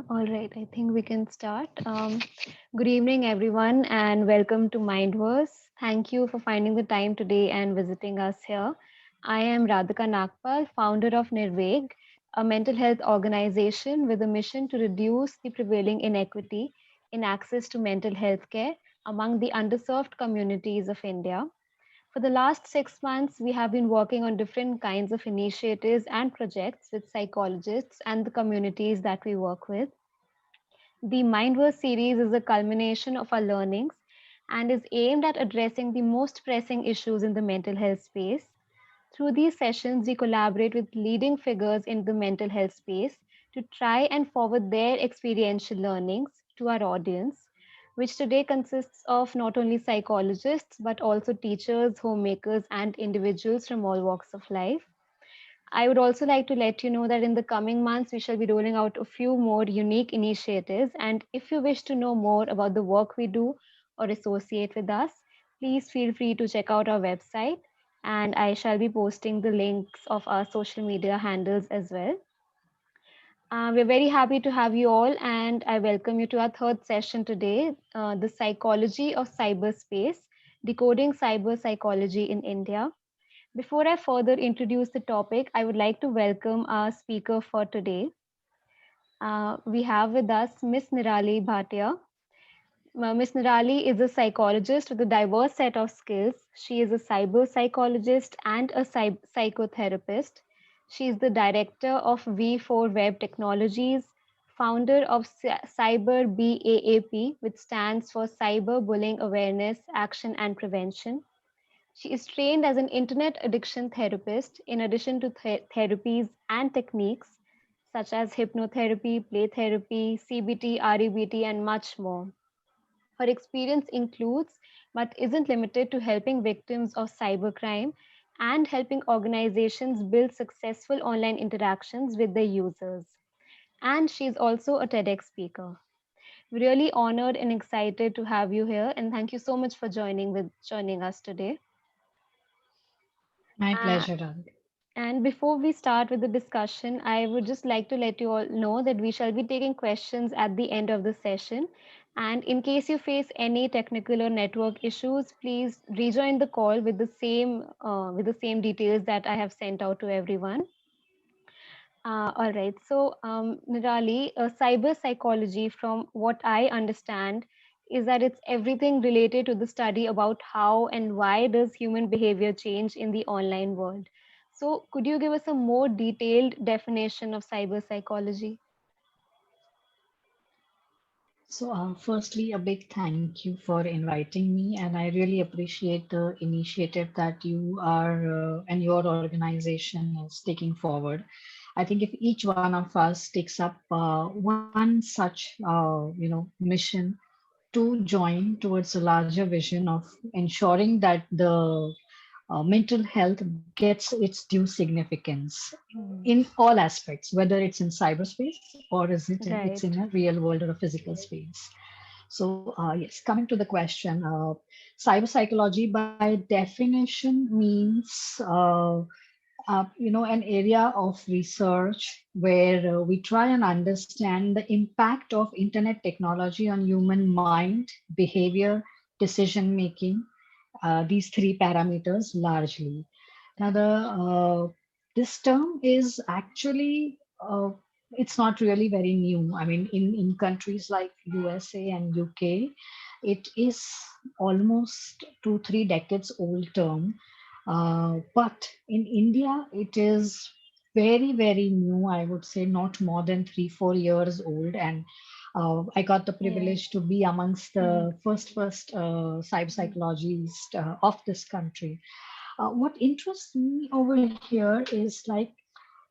All right, I think we can start. Good evening, everyone, and welcome to Mindverse. Thank you for finding the time today and visiting us here. I am Radhika Nagpal, founder of Nirveg, a mental health organization with a mission to reduce the prevailing inequity in access to mental health care among the underserved communities of India. For the last 6 months, we have been working on different kinds of initiatives and projects with psychologists and the communities that we work with. The Mindverse series is a culmination of our learnings and is aimed at addressing the most pressing issues in the mental health space. Through these sessions, we collaborate with leading figures in the mental health space to try and forward their experiential learnings to our audience, which today consists of not only psychologists but also teachers, homemakers, and individuals from all walks of life. I would also like to let you know that in the coming months, we shall be rolling out a few more unique initiatives. And if you wish to know more about the work we do or associate with us, please feel free to check out our website. And I shall be posting the links of our social media handles as well. We're very happy to have you all, and I welcome you to our third session today, the psychology of cyberspace, decoding cyber psychology in India. Before I further introduce the topic, I would like to welcome our speaker for today. We have with us Miss Nirali Bhatia. Miss Nirali is a psychologist with a diverse set of skills. She is a cyber psychologist and a psychotherapist. She is the director of V4 Web Technologies, founder of Cyber BAAP, which stands for Cyber Bullying Awareness, Action and Prevention. She is trained as an internet addiction therapist in addition to therapies and techniques such as hypnotherapy, play therapy, CBT, REBT, and much more. Her experience includes, but isn't limited to, helping victims of cybercrime and helping organizations build successful online interactions with their users. And she's also a TEDx speaker. We're really honored and excited to have you here, and thank you so much for joining us today. My Uh, pleasure, Radhika. And before we start with the discussion, I would just like to let you all know that we shall be taking questions at the end of the session. And in case you face any technical or network issues, please rejoin the call with the same details that I have sent out to everyone. All right. So, Nirali, cyber psychology, from what I understand, is that it's everything related to the study about how and why does human behavior change in the online world. So, could you give us a more detailed definition of cyber psychology? Firstly, a big thank you for inviting me, and I really appreciate the initiative that you are and your organization is taking forward. I think if each one of us takes up one such, mission to join towards a larger vision of ensuring that the mental health gets its due significance Hmm. in all aspects, whether it's in cyberspace or it's in Right. a real world or a physical space. So yes, coming to the question, cyber psychology by definition means an area of research where we try and understand the impact of internet technology on human mind, behavior, decision making, these three parameters largely. Now, this term is actually it's not really very new. I mean, in countries like USA and UK, it is almost 2 3 decades old term. But in India, it is very new. I would say not more than 3 4 years old, and I got the Yes. privilege to be amongst Hmm. the first cyber Hmm. psychologists of this country. What interests me over here is like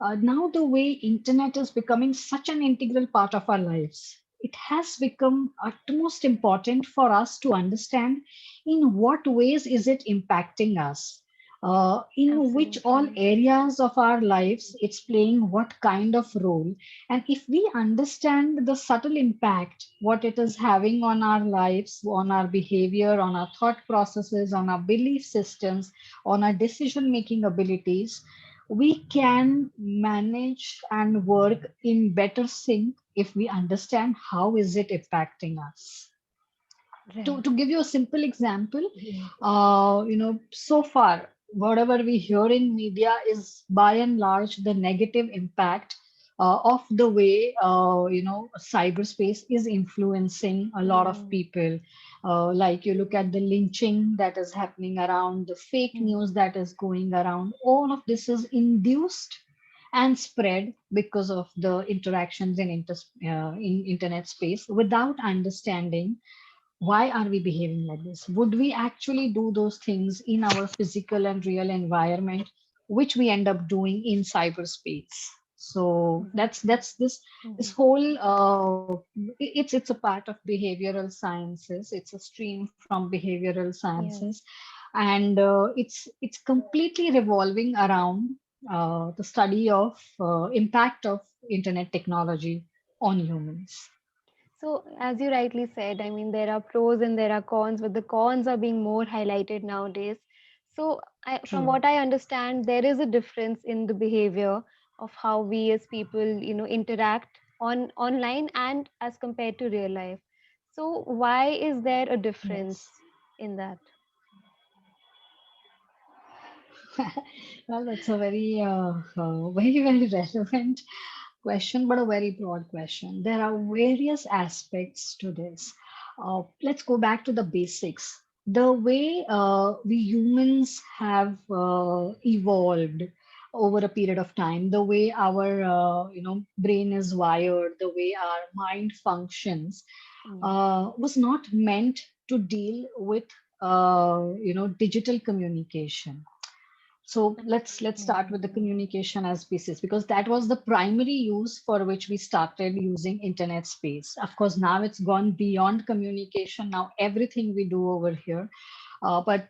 now the way internet is becoming such an integral part of our lives. It has become utmost important for us to understand in what ways is it impacting us, in which all Absolutely. areas of our lives it's playing what kind of role. And if we understand the subtle impact what it is having on our lives, on our behavior, on our thought processes, on our belief systems, on our decision making abilities, we can manage and work in better sync if we understand how is it impacting us. to, Right. to give you a simple example, so far, whatever we hear in media is by and large the negative impact of the way, cyberspace is influencing a lot of Mm. people. Like you look at the lynching that is happening around, the fake Mm. news that is going around, all of this is induced and spread because of the interactions in internet space without understanding why are we behaving like this. Would we actually do those things in our physical and real environment, which we end up doing in cyberspace? So Exactly. this Mm. whole it's a part of behavioral sciences. It's a stream from behavioral sciences, Yes. and it's completely revolving around the study of impact of internet technology on humans. So, as you rightly said, I mean, there are pros and there are cons, but the cons are being more highlighted nowadays. So, from True. what I understand, there is a difference in the behavior of how we as people, interact online and as compared to real life. So, why is there a Yes. difference in that? Well, that's a very relevant question, but a very broad question. There are various aspects to this. Let's go back to the basics. The way we humans have evolved over a period of time, the way our brain is wired, the way our mind functions, Mm. was not meant to deal with digital communication. So let's start with the communication as basis, because that was the primary use for which we started using internet space. Of course, now it's gone beyond communication. Now everything we do over here, but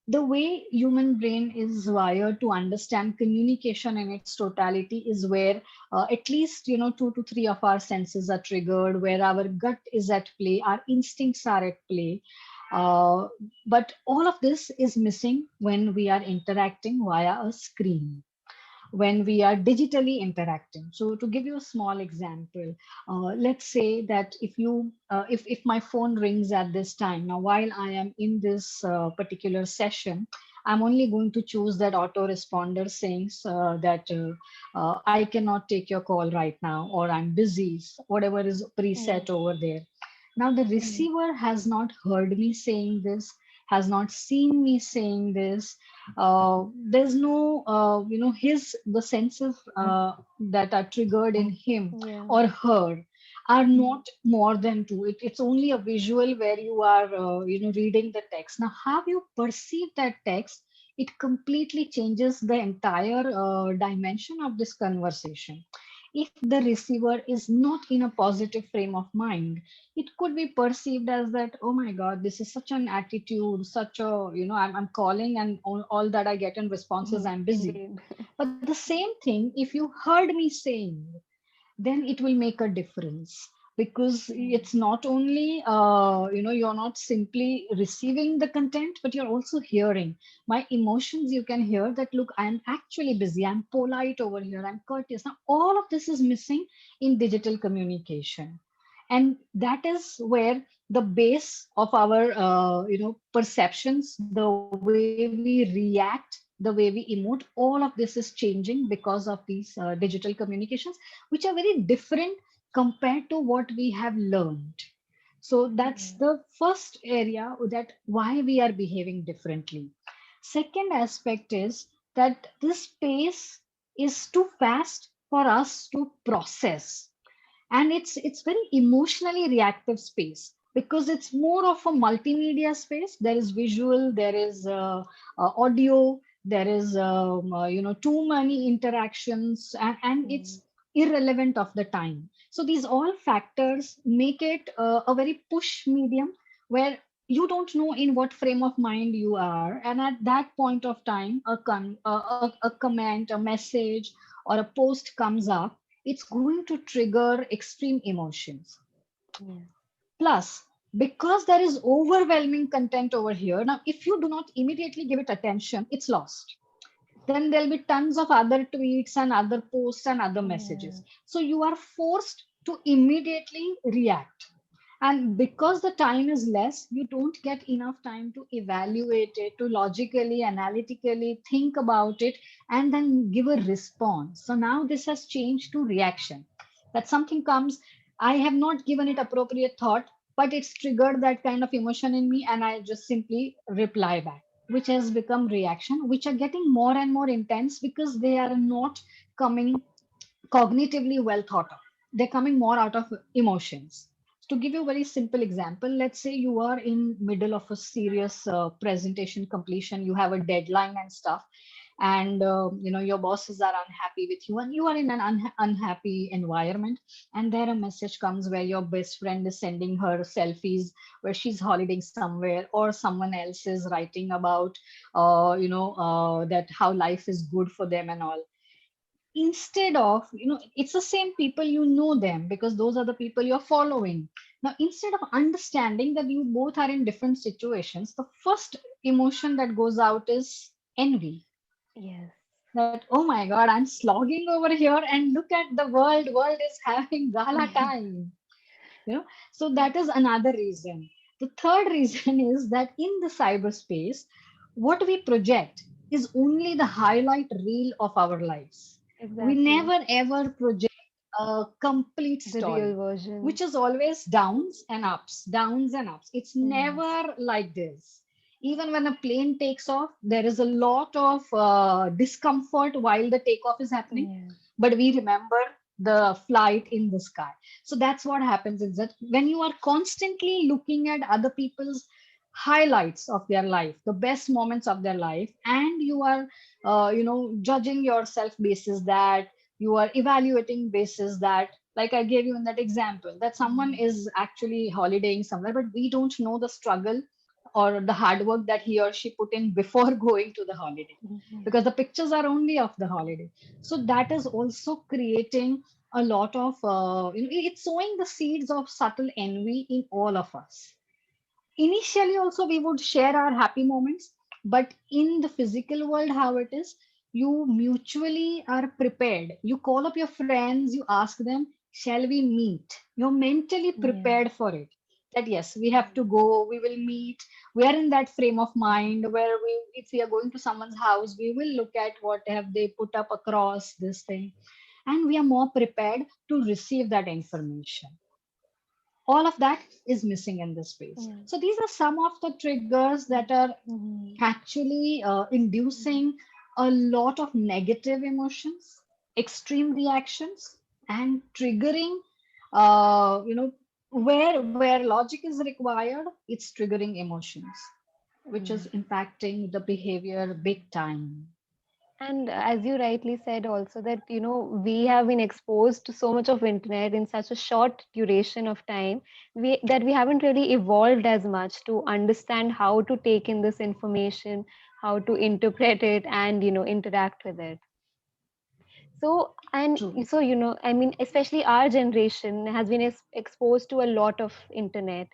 the way human brain is wired to understand communication in its totality is where at least 2 to 3 of our senses are triggered, where our gut is at play, our instincts are at play. Uh, but all of this is missing when we are interacting via a screen, when we are digitally interacting. So to give you a small example, let's say that if my phone rings at this time, now while I am in this particular session, I'm only going to choose that autoresponder saying that I cannot take your call right now, or I'm busy, whatever is Mm. preset over there. Now, the Mm. receiver has not heard me saying this, has not seen me saying this. There's no, the senses that are triggered in him Yeah. or her are not more than two. It's only a visual where you are, reading the text. Now, how you perceive that text, it completely changes the entire dimension of this conversation. If the receiver is not in a positive frame of mind, it could be perceived as that, oh my god, this is such an attitude, such a, I'm calling, and all that I get in response is I'm busy. Indeed. But the same thing, if you heard me saying, then it will make a difference, because Mm. it's not only you're not simply receiving the content, but you're also hearing my emotions. You can hear that, look, I'm actually busy, I'm polite over here, I'm courteous. Now all of this is missing in digital communication, and that is where the base of our perceptions, the way we react, the way we emote, all of this is changing because of these digital communications, which are very different compared to what we have learned. So that's Yeah. the first area, that why we are behaving differently. Second aspect is that this pace is too fast for us to process, and it's very emotionally reactive space, because it's more of a multimedia space. There is visual, there is audio, there is too many interactions, and Mm. it's irrelevant of the time. So these all factors make it a very push medium, where you don't know in what frame of mind you are, and at that point of time a comment, a message, or a post comes up, it's going to trigger extreme emotions. Yes. Plus, because there is overwhelming content over here, now if you do not immediately give it attention, it's lost. then there'll be tons of other tweets and other posts and other Yeah. messages. So you are forced to immediately react. And because the time is less, you don't get enough time to evaluate it, to logically, analytically think about it, and then give a response. So now this has changed to reaction. That something comes, I have not given it appropriate thought, but it's triggered that kind of emotion in me, and I just simply reply back, which has become reaction, which are getting more and more intense because they are not coming cognitively well thought of. They're coming more out of emotions. To give you a very simple example, let's say you are in middle of a serious presentation completion, you have a deadline and stuff, and your bosses are unhappy with you, and you are in an unhappy environment, and there a message comes where your best friend is sending her selfies where she's holidaying somewhere, or someone else is writing about that how life is good for them and all. Instead of, it's the same people, you know them because those are the people you're following. Now instead of understanding that you both are in different situations, the first emotion that goes out is envy. Yes. That, oh my god, I'm slogging over here and look at the world is having gala time. So that is another reason. The third reason is that in the cyberspace, what we project is only the highlight reel of our lives. We Exactly. never ever project a complete The real story, version. which is always downs and ups, downs and ups. It's Yes. never like this. Even when a plane takes off, there is a lot of discomfort while the takeoff is happening, Yeah. but we remember the flight in the sky. So that's what happens, is that when you are constantly looking at other people's highlights of their life, the best moments of their life, and you are judging yourself basis that, you are evaluating basis that, like I gave you in that example, that someone Mhm. is actually holidaying somewhere, but we don't know the struggle or the hard work that he or she put in before going to the holiday, Mhm. because the pictures are only of the holiday. So that is also creating a lot of it's sowing the seeds of subtle envy in all of us. Initially also we would share our happy moments, but in the physical world, how it is, you mutually are prepared, you call up your friends, you ask them, shall we meet? You're mentally Yeah. prepared for it, that yes, we have to go, we will meet. We are in that frame of mind where we, if we are going to someone's house, we will look at what have they put up across this thing, and we are more prepared to receive that information. All of that is missing in this space. Yeah. So these are some of the triggers that are Mhm. actually inducing a lot of negative emotions, extreme reactions, and triggering, where logic is required, it's triggering emotions, which is Yeah. impacting the behavior big time. And as you rightly said also that we have been exposed to so much of internet in such a short duration of time, we haven't really evolved as much to understand how to take in this information, how to interpret it, and interact with it. So, and True. so, I mean, especially our generation has been exposed to a lot of internet.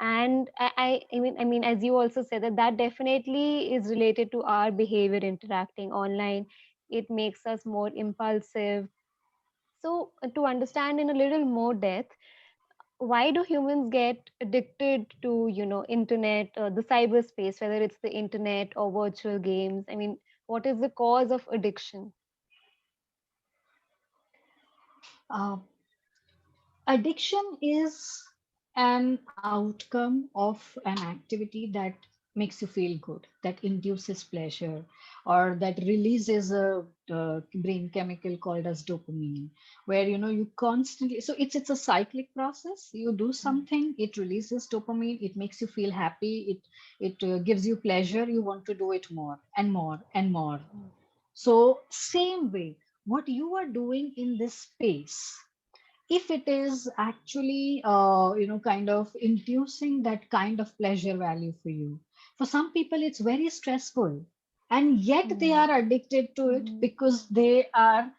And I mean, as you also said, that definitely is related to our behavior interacting online. It makes us more impulsive. So, to understand in a little more depth, why do humans get addicted to, internet, the cyberspace, whether it's the internet or virtual games? I mean, what is the cause of addiction? Uh, Addiction is an outcome of an activity that makes you feel good, that induces pleasure, or that releases a brain chemical called as dopamine, where you constantly. So it's a cyclic process. You do something, it releases dopamine, it makes you feel happy, it gives you pleasure. You want to do it more and more and more. So same way, what you are doing in this space, if it is actually kind of inducing that kind of pleasure value for you, for some people it's very stressful, and yet they Yeah. are addicted to it Mhm. because they are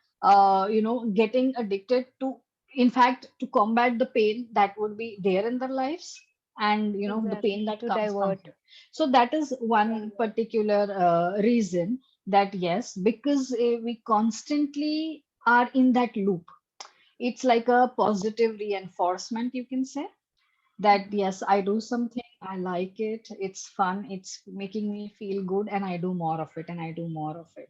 getting addicted to, in fact, to combat the pain that would be there in their lives, and the pain Exactly. that To comes from divert. here. So that is one particular reason, that yes, because we constantly are in that loop. It's like a positive reinforcement, you can say, that Mhm. yes, I do something, I like it, it's fun, it's making me feel good, and I do more of it, and I do more of it.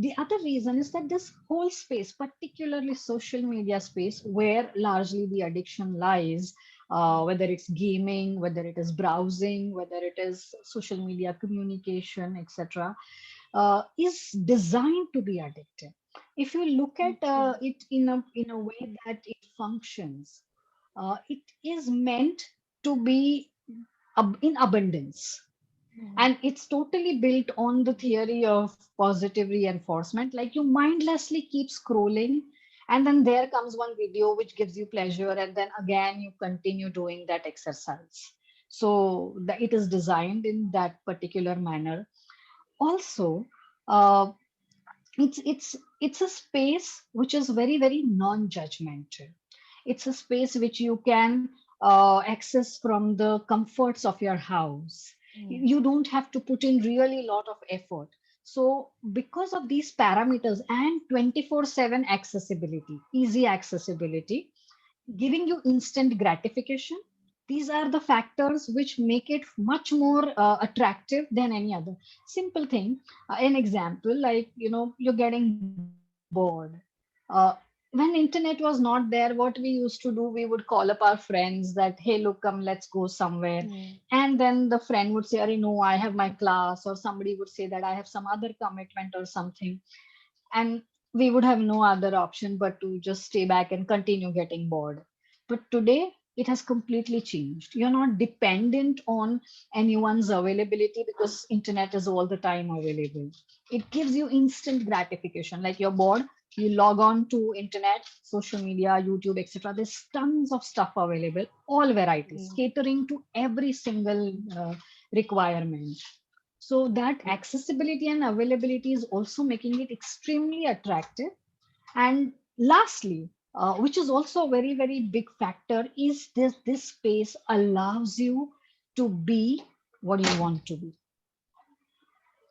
The other reason is that this whole space, particularly social media space, where largely the addiction lies, whether it's gaming, whether it is browsing, whether it is social media communication, etc., is designed to be addictive. If you look at True. it in a way that it functions, it is meant to be in abundance, Mhm. and it's totally built on the theory of positive reinforcement. Like you mindlessly keep scrolling, and then there comes one video which gives you pleasure, and then again you continue doing that exercise. So it is designed in that particular manner. Also, uh, it's a space which is very, very non-judgmental. It's a space which you can access from the comforts of your house. Yes. You don't have to put in really lot of effort. So because of these parameters and 24/7 accessibility, easy accessibility, giving you instant gratification, these are the factors which make it much more attractive than any other. Simple thing, an example, like you're getting bored. When internet was not there, what we used to do, we would call up our friends that, hey, look, come, let's go somewhere. Yeah. And then the friend would say, Arey, no, I have my class, or somebody would say that I have some other commitment or something, and we would have no other option but to just stay back and continue getting bored. But today it has completely changed. You're not dependent on anyone's availability because internet is all the time available. It gives you instant gratification. Like you're bored, you log on to internet, social media, YouTube, etc. There's tons of stuff available, all varieties, Agree. catering to every single requirement. So that accessibility and availability is also making it extremely attractive. And lastly, which is also a very, very big factor, is this space allows you to be what you want to be.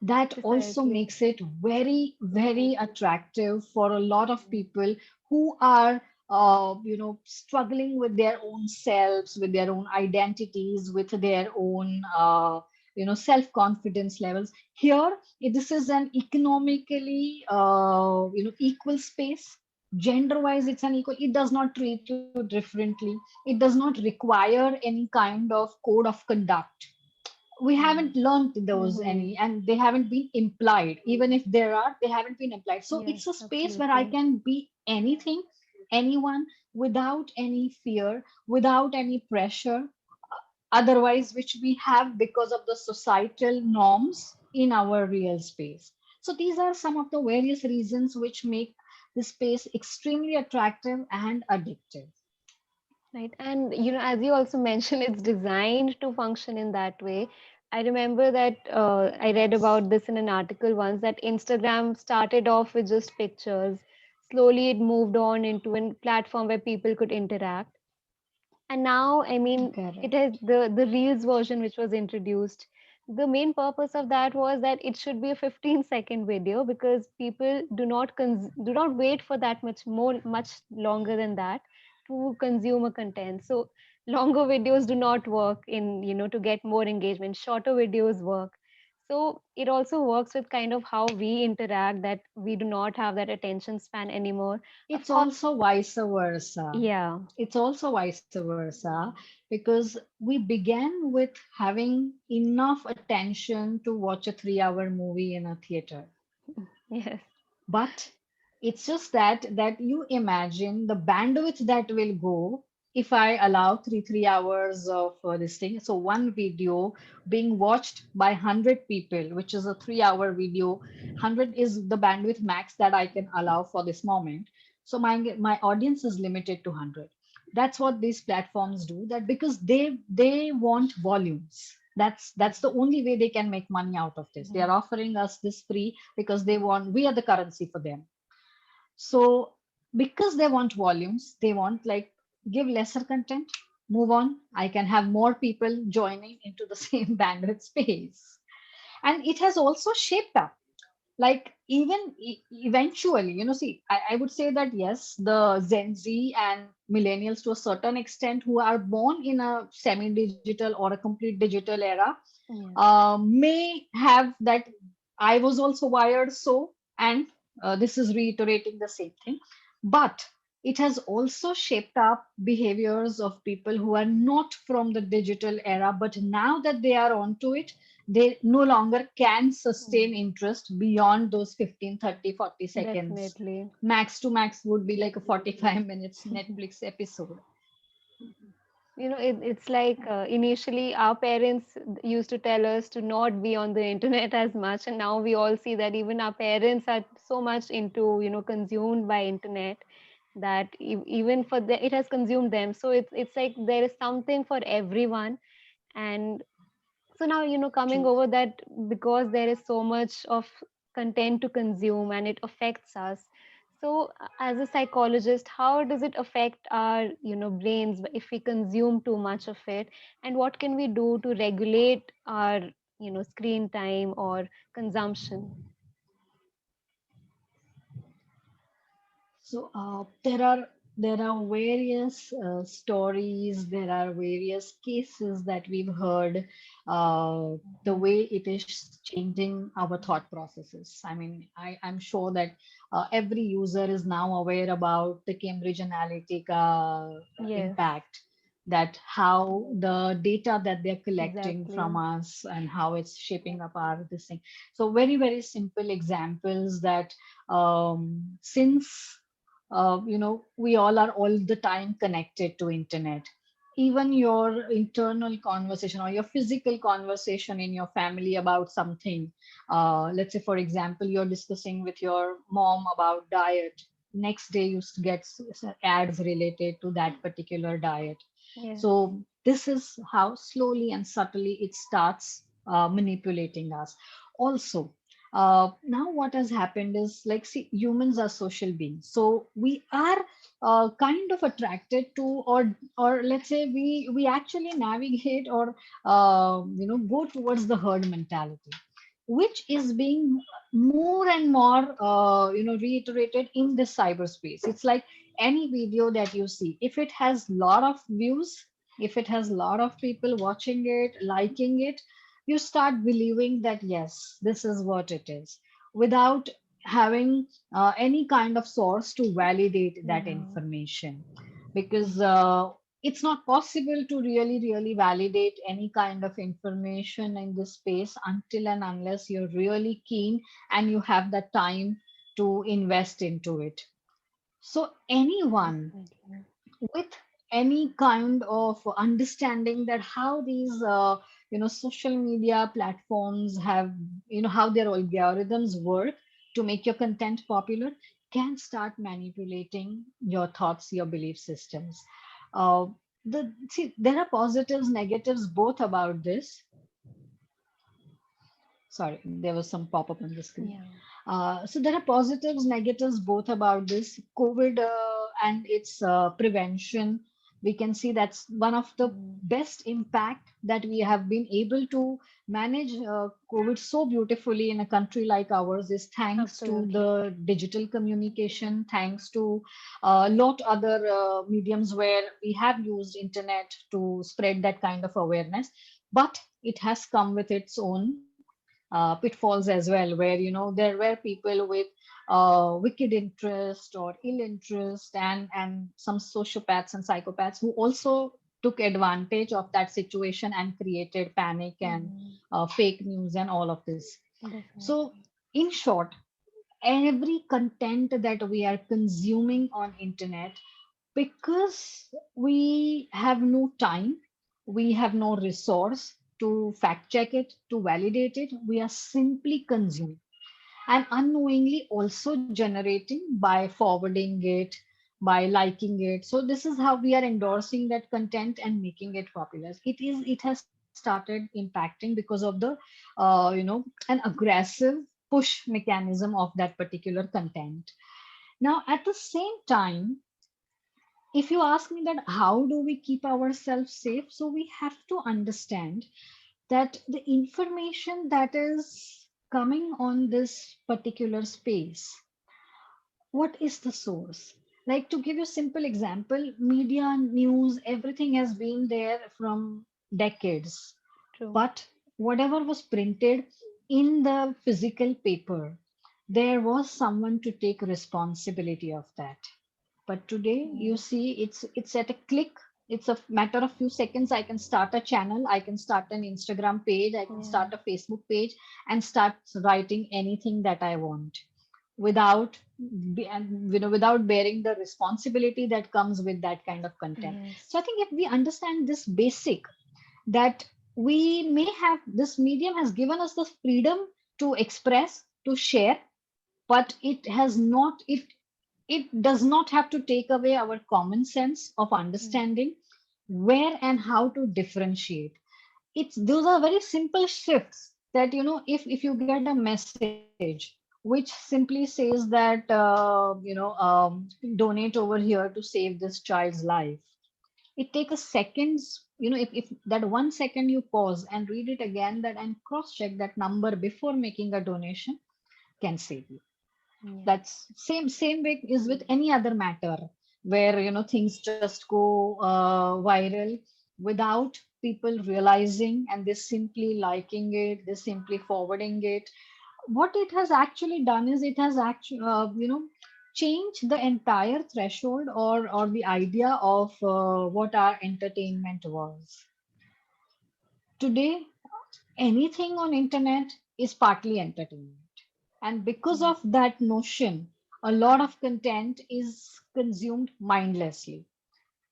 That also Precisely. makes it very, very attractive for a lot of people who are struggling with their own selves, with their own identities, with their own self confidence levels. Here this is an economically equal space. Gender wise, it's an equal. It does not treat you differently. It does not require any kind of code of conduct. We haven't learned those Mm-hmm. any, and they haven't been implied. Even if there are, they haven't been implied. So Yes, it's a space where I absolutely. can be anything, anyone, without any fear, without any pressure otherwise, which we have because of the societal norms in our real space. So these are some of the various reasons which make this space extremely attractive and addictive. Right. And, as you also mentioned, it's designed to function in that way. I remember that I read Yes. about this in an article once that Instagram started off with just pictures. Slowly, it moved on into a platform where people could interact. And now, I mean, it Correct. has the Reels version which was introduced. The main purpose of that was that it should be a 15-second video because people do not wait for that much longer than that to consume a content. So longer videos do not work in, to get more engagement. Shorter videos work. So it also works with kind of how we interact, that we do not have that attention span anymore. Of It's course, also vice versa. yeah. It's also vice versa, because we began with having enough attention to watch a 3 hour movie in a theater. Yes. But it's just that you imagine the bandwidth that will go if I allow three hours of this thing. So one video being watched by 100 people, which is a 3 hour video, 100 is the bandwidth max that I can allow for this moment. So my audience is limited to 100. That's what these platforms do. That because they want volumes. That's the only way they can make money out of this. They are Mhm. offering us this free because we are the currency for them. So because they want volumes, they want, like, give lesser content, move on. I can have more people joining into the same bandwidth space. And it has also shaped up, like even eventually, see, I would say that yes, the Gen Z and millennials to a certain extent who are born in a semi-digital or a complete digital era Yes, may have that I was also wired so, and this is reiterating the same thing. But it has also shaped up behaviors of people who are not from the digital era, but now that they are onto it, they no longer can sustain mm, interest beyond those 15, 30, 40 seconds. definitely. Max to max would be like a 45 minutes Netflix episode. It's like initially our parents used to tell us to not be on the internet as much, and now we all see that even our parents are so much into, consumed by internet that even for the, it has consumed them. So it's like there is something for everyone. And so now, coming True. over that, because there is so much of content to consume and it affects us. So, as a psychologist, how does it affect our, brains if we consume too much of it? And what can we do to regulate our, screen time or consumption? So there are various stories, there are various cases that we've heard, the Mhm. way it is changing our thought processes. I mean, I'm sure that every user is now aware about the Cambridge Analytica Yes, impact, that how the data that they're collecting from exactly. us and how it's shaping up our this thing. So very, very simple examples that since we all are all the time connected to internet, even your internal conversation or your physical conversation in your family about something, let's say for example you're discussing with your mom about diet, next day you get ads related to that particular diet. Yes. So this is how slowly and subtly it starts manipulating us. Also, now what has happened is, like, see, humans are social beings, so we are kind of attracted to, or let's say we actually navigate or go towards the herd mentality, which is being more and more reiterated in this cyberspace. It's like any video that you see, if it has lot of views, if it has lot of people watching it, liking it, you start believing that yes, this is what it is, without having any kind of source to validate that Yeah. information. Because it's not possible to really validate any kind of information in this space until and unless you're really keen and you have the time to invest into it. So anyone Definitely. with any kind of understanding that how these social media platforms have, how their algorithms work to make your content popular, can start manipulating your thoughts, your belief systems. uh, there are positives, negatives both about this. Sorry, there was some pop-up on the screen. Yeah. So there are positives, negatives both about this COVID and its prevention. We can see that's one of the Mm. best impact, that we have been able to manage COVID so beautifully in a country like ours is thanks to Absolutely. the digital communication, thanks to a lot other mediums where we have used internet to spread that kind of awareness. But it has come with its own pitfalls as well, where there were people with wicked interest or ill interest, and some sociopaths and psychopaths who also took advantage of that situation and created panic and Mm. fake news and all of this. So Definitely. in short, every content that we are consuming on internet, because we have no time, we have no resource to fact check it, to validate it, we are simply consuming and unknowingly also generating by forwarding it, by liking it. So this is how we are endorsing that content and making it popular. It has started impacting because of the an aggressive push mechanism of that particular content. Now at the same time, If you ask me that how do we keep ourselves safe, so we have to understand that the information that is coming on this particular space, what is the source? Like, to give you a simple example, media, news, everything has been there from decades. True. But whatever was printed in the physical paper, there was someone to take responsibility of that. But today you Yes. see it's at a click. It's a matter of few seconds. I can start a channel, I can start an Instagram page, I can Yeah. start a Facebook page and start writing anything that I want without and, without bearing the responsibility that comes with that kind of content. So I Yes. think if we understand this basic, that we may have, this medium has given us the freedom to express, to share, but it has not, it does not have to take away our common sense of Yeah. understanding where and how to differentiate. It's, those are very simple shifts that, if you get a message which simply says that donate over here to save this child's life, it takes a seconds, if that 1 second you pause and read it again, that and cross check that number before making a donation, can save you. Yeah. That's same way is with any other matter where things just go viral without people realizing, and they simply liking it, they simply forwarding it. What it has actually done is it has actually changed the entire threshold, or the idea of what our entertainment was. Today anything on internet is partly entertainment, and because Yeah. of that notion, a lot of content is consumed mindlessly.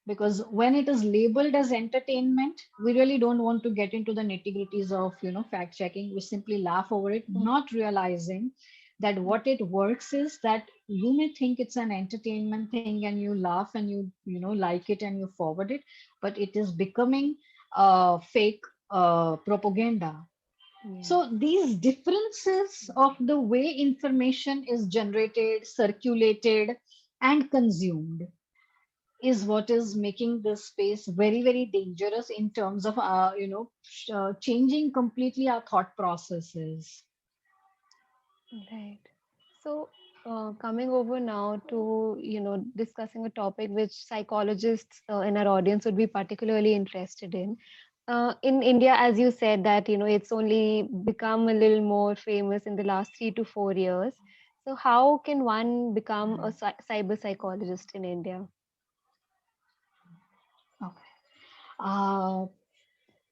Because when it is labeled as entertainment, we really don't want to get into the nitty gritties of fact checking. We simply laugh over it, not realizing that what it works is that you may think it's an entertainment thing and you laugh and you like it and you forward it, but it is becoming fake propaganda. Yeah. So these differences of the way information is generated, circulated, and consumed is what is making this space very, very dangerous in terms of, changing completely our thought processes. Right. So, coming over now to, discussing a topic which psychologists in our audience would be particularly interested in. In India, as you said, that, it's only become a little more famous in the last 3 to 4 years. So, how can one become a cyber psychologist in India? Okay. Uh,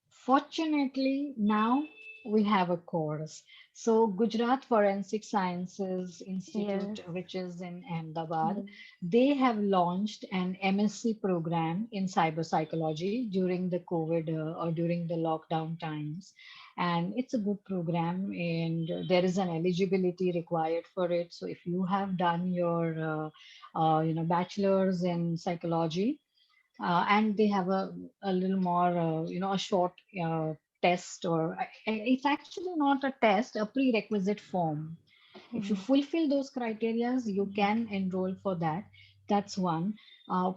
Fortunately, now we have a course. So, Gujarat Forensic Sciences Yes. Institute, which is in Ahmedabad, Mm. they have launched an MSc program in cyber psychology during the COVID or during the lockdown times. And it's a good program, and there is an eligibility required for it. So, if you have done your bachelor's in psychology, and they have a little more, a short test, or it's actually not a test, a prerequisite form. If you Mm. fulfill those criteria, you can enroll for that. That's one.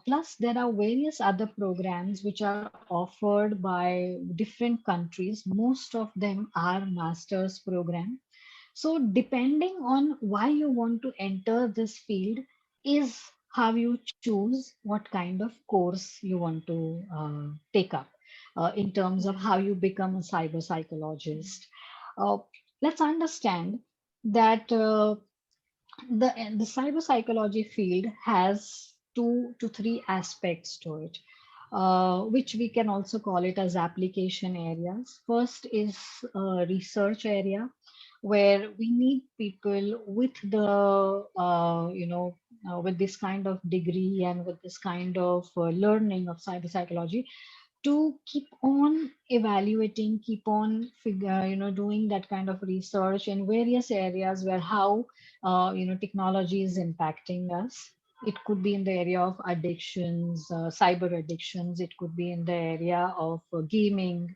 Plus, there are various other programs which are offered by different countries. Most of them are master's program. So, depending on why you want to enter this field, is how you choose what kind of course you want to take up in terms of Yeah. how you become a cyber psychologist. Uh, let's understand that the cyber psychology field has 2 to 3 aspects to it, which we can also call it as application areas. First is a research area where we need people with the with this kind of degree and with this kind of learning of cyber psychology, to keep on evaluating, keep on doing that kind of research in various areas where how technology is impacting us. It could be in the area of addictions, cyber addictions. It could be in the area of gaming,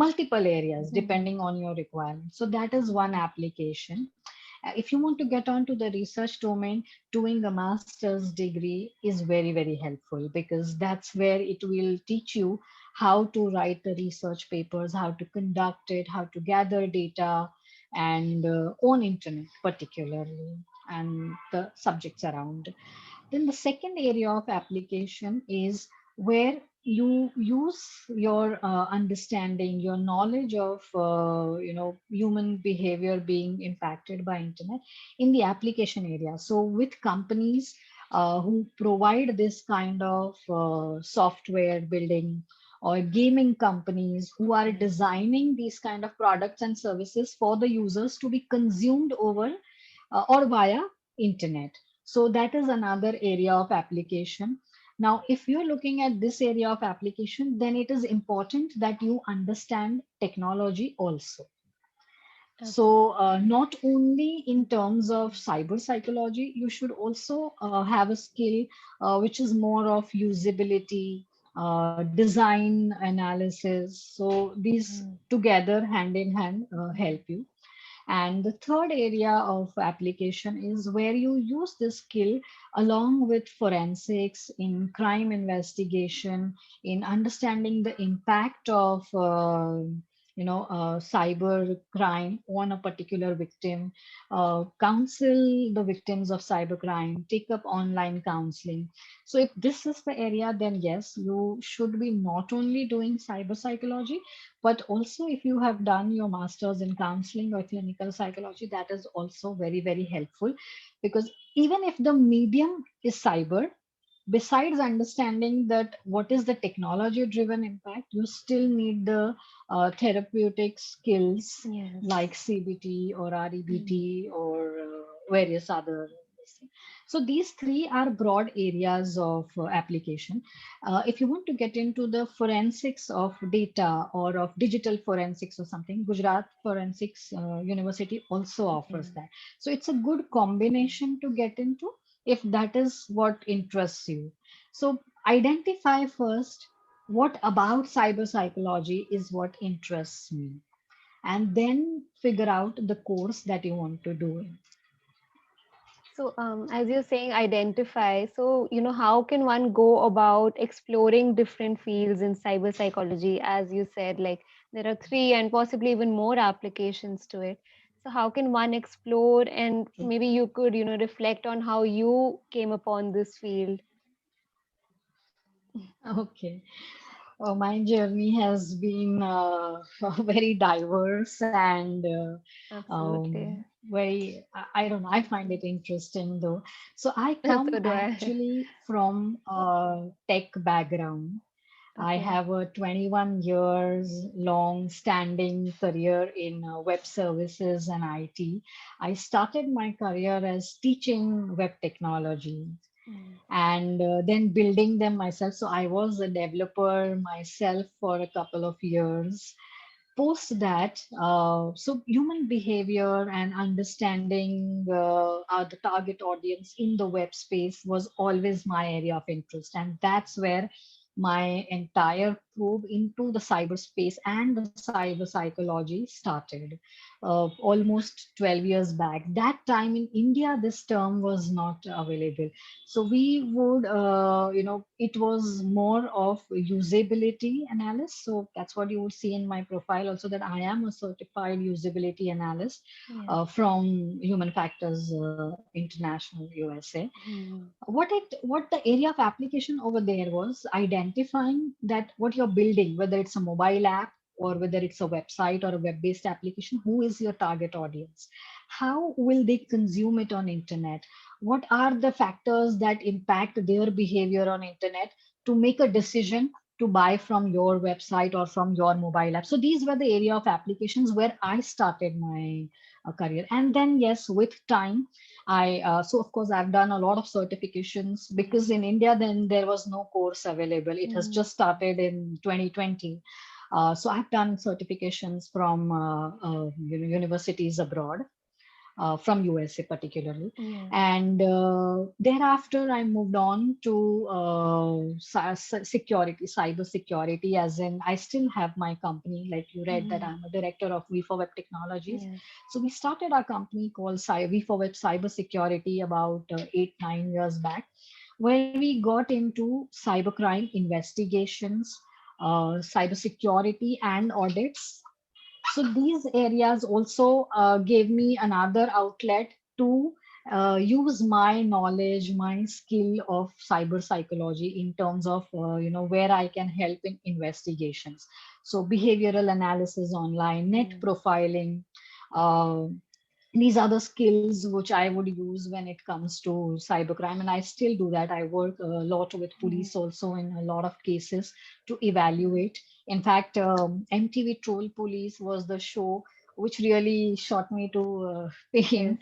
multiple areas Mhm. depending on your requirements. So that is one application. If you want to get onto the research domain, doing a master's degree is very, very helpful, because that's where it will teach you how to write the research papers, how to conduct it, how to gather data, and on internet particularly, and the subjects around. Then the second area of application is where you use your understanding, your knowledge of human behavior being impacted by internet in the application area. So with companies who provide this kind of software building, or gaming companies who are Okay. designing these kind of products and services for the users to be consumed over or via internet. So that is another area of application. Now, if you're looking at this area of application, then it is important that you understand technology also. Okay. So, not only in terms of cyber psychology, you should also have a skill which is more of usability, design analysis. So, these Mm. together, hand in hand, help you. And the third area of application is where you use this skill along with forensics in crime investigation, in understanding the impact of cyber crime on a particular victim, counsel the victims of cyber crime, take up online counseling. So if this is the area, then yes, you should be not only doing cyber psychology, but also, if you have done your master's in counseling or clinical psychology, that is also very, very helpful, because even if the medium is cyber, besides understanding that what is the technology driven impact, you still need the therapeutic skills like Yes. CBT or Mm. REBT or various other. So these three are broad areas of application. If you want to get into the forensics of data or of digital forensics or something, Gujarat Forensics University also Okay. offers that. So it's a good combination to get into if that is what interests you. So identify first what about cyber psychology is what interests me, and then figure out the course that you want to do. So, as you're saying, identify. So, how can one go about exploring different fields in cyber psychology? As you said, like there are three and possibly even more applications to it. So, how can one explore? And maybe you could, reflect on how you came upon this field. Okay. My journey has been very diverse and Absolutely. very, I don't know, I find it interesting though. So I come So do I. actually from a tech background. I Okay. have a 21 years long standing career in web services and IT. I started my career as teaching web technology Mm. and then building them myself. So I was a developer myself for a couple of years. Post that, so human behavior and understanding the target audience in the web space was always my area of interest. And that's where my entire probe into the cyberspace and the cyber psychology started almost 12 years back. That time in India, this term was not available. So we would, it was more of usability analysis. So that's what you would see in my profile also, that I am a certified usability analyst Yes. from Human Factors International USA. Mm. What the area of application over there was identifying that what you're building, whether it's a mobile app or whether it's a website or a web-based application, who is your target audience? How will they consume it on internet? What are the factors that impact their behavior on internet to make a decision to buy from your website or from your mobile app? So these were the area of applications where I started my career. And then yes, with time, so of course I've done a lot of certifications, because in India then there was no course available. It has Mm. just started in 2020. So I've done certifications from universities abroad. from USA particularly. Yes. And thereafter, I moved on to security, cyber security, as in I still have my company. Like you read that Mhm. I'm a director of V for Web Technologies. Yes. So we started our company called V for Web Cyber Security about 8, 9 years back, where we got into cybercrime investigations, cybersecurity, and audits. So these areas also gave me another outlet to use my knowledge, my skill of cyber psychology in terms of where I can help in investigations. So behavioral analysis online, net Yes. profiling. Uh, these are the skills which I would use when it comes to cybercrime, and I still do that. I work a lot with Yes. police also in a lot of cases to evaluate. In fact, MTV Troll Police was the show which really shot me to Yes. pain.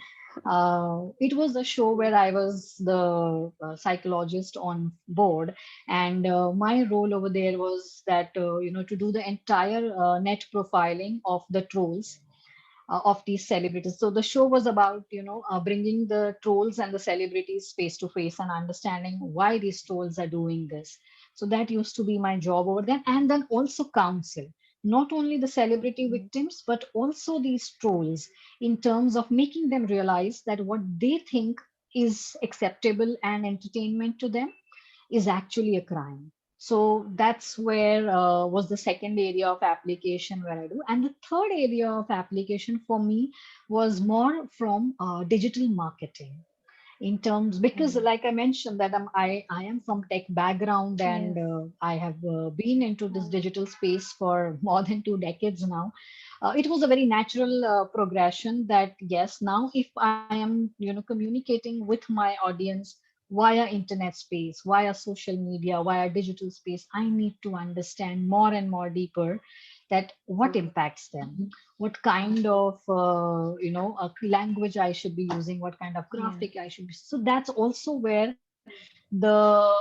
It was a show where I was the psychologist on board, and my role over there was that to do the entire net profiling of the trolls of these celebrities. So the show was about, bringing the trolls and the celebrities face to face and understanding why these trolls are doing this. So that used to be my job over there. And then also counsel, not only the celebrity Mhm. victims, but also these trolls in terms of making them realize that what they think is acceptable and entertainment to them is actually a crime. So that's where was the second area of application where I do. And the third area of application for me was more from digital marketing in terms, because Okay. like I mentioned that I am from tech background, and Yes. I have been into this digital space for more than 2 decades now. It was a very natural progression that yes, now if I am communicating with my audience via internet space, via social media, via digital space, I need to understand more and more deeper that what impacts them, what kind of language I should be using, what kind of Yes. graphic I should be. So that's also where the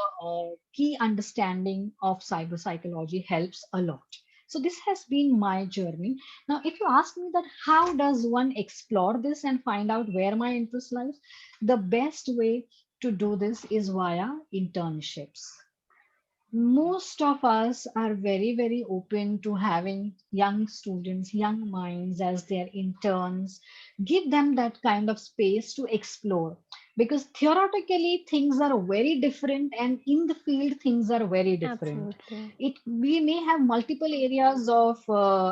key understanding of cyber psychology helps a lot. So this has been my journey. Now, if you ask me that how does one explore this and find out where my interest lies, the best way to do this is via internships. Most of us are very, very open to having young students, young minds as their interns. Give them that kind of space to explore, because theoretically things are very different, and in the field things are very different. Absolutely. It we may have multiple areas of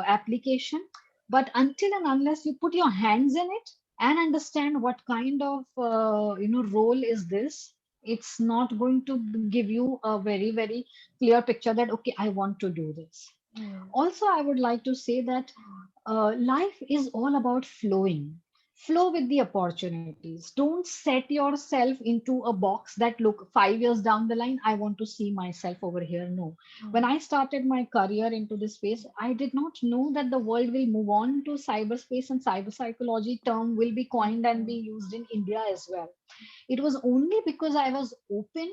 application, but until and unless you put your hands in it and understand what kind of role is this, it's not going to give you a very, very clear picture that okay, I want to do this. Yes. Also, I would like to say that life is all about flowing. Flow with the opportunities. Don't set yourself into a box that look 5 years down the line, I want to see myself over here. No. When Yes. I started my career into this space, I did not know that the world will move on to cyberspace, and cyber psychology term will be coined and be Okay. used in India as well. It was only because I was open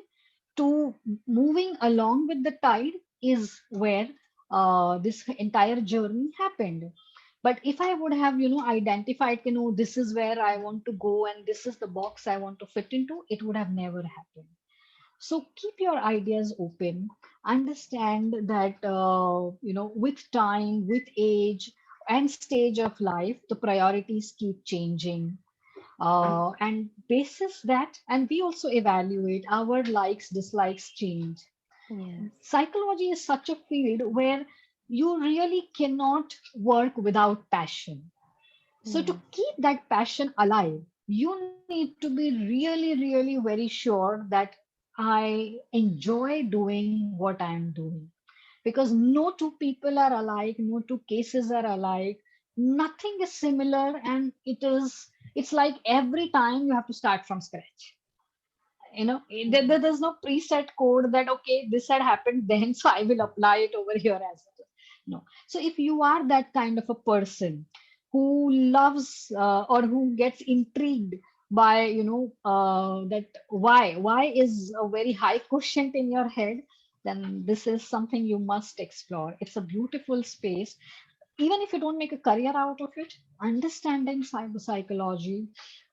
to moving along with the tide is where this entire journey happened. But if I would have, identified, this is where I want to go and this is the box I want to fit into, it would have never happened. So keep your ideas open. Understand that, with time, with age, and stage of life, the priorities keep changing, and basis that, and we also evaluate our likes dislikes change. Yes. Psychology is such a field where you really cannot work without passion. So to Yes. keep that passion alive, you need to be really, really very sure that I enjoy doing what I'm doing, because no two people are alike, no two cases are alike, nothing is similar, and it's like every time you have to start from scratch. There's no preset code that okay, this had happened then so I will apply it over here as well. No. So if you are that kind of a person who loves or who gets intrigued by that why is a very high quotient in your head, then this is something you must explore. It's a beautiful space. even if you don't make a career out of it, understanding cyber psychology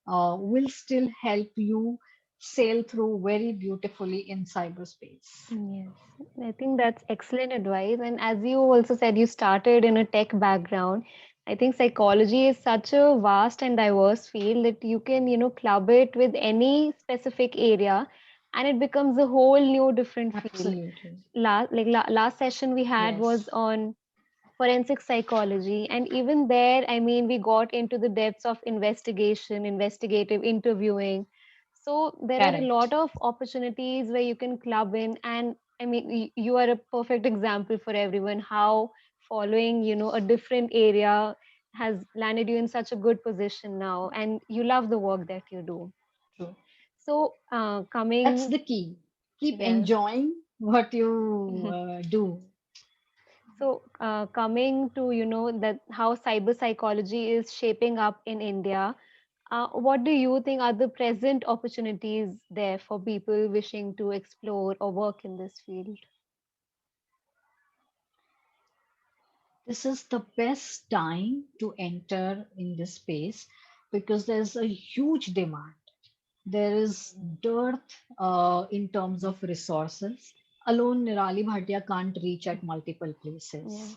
will still help you sail through very beautifully in cyberspace. Yes, I think that's excellent advice. And as you also said, you started in a tech background. I think psychology is such a vast and diverse field that you can, club it with any specific area and it becomes a whole new different field. Absolutely. Last session we had was Yes, on forensic psychology, and even there, I mean, we got into the depths of investigation, investigative interviewing. So there are a lot correct. of opportunities where you can club in, and I mean, you are a perfect example for everyone how following, a different area has landed you in such a good position now, and you love the work that you do. True. So That's coming the key. Keep yes. enjoying what you do. So, coming to that how cyber psychology is shaping up in India, what do you think are the present opportunities there for people wishing to explore or work in this field? This is the best time to enter in this space because there's a huge demand. There is dearth in terms of resources. Alone, Nirali Bhatia can't reach at multiple Yes. places.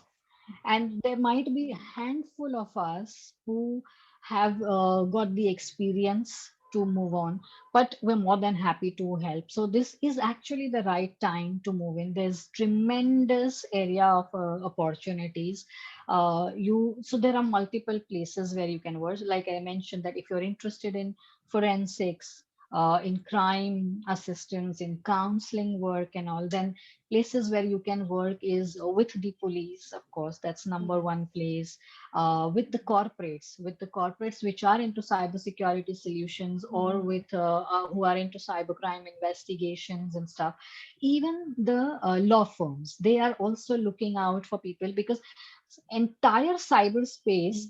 And there might be a handful of us who have got the experience to move on, but we're more than happy to help. So this is actually the right time to move in. There's tremendous area of opportunities. You so there are multiple places where you can work. Like I mentioned, that if you're interested in forensics, in crime assistance, in counseling work and all, then places where you can work is with the police, of course, that's number Yes. one place. With the corporates which are into cybersecurity solutions, or Mhm. with who are into cybercrime investigations and stuff. Even the law firms, they are also looking out for people, because entire cyberspace,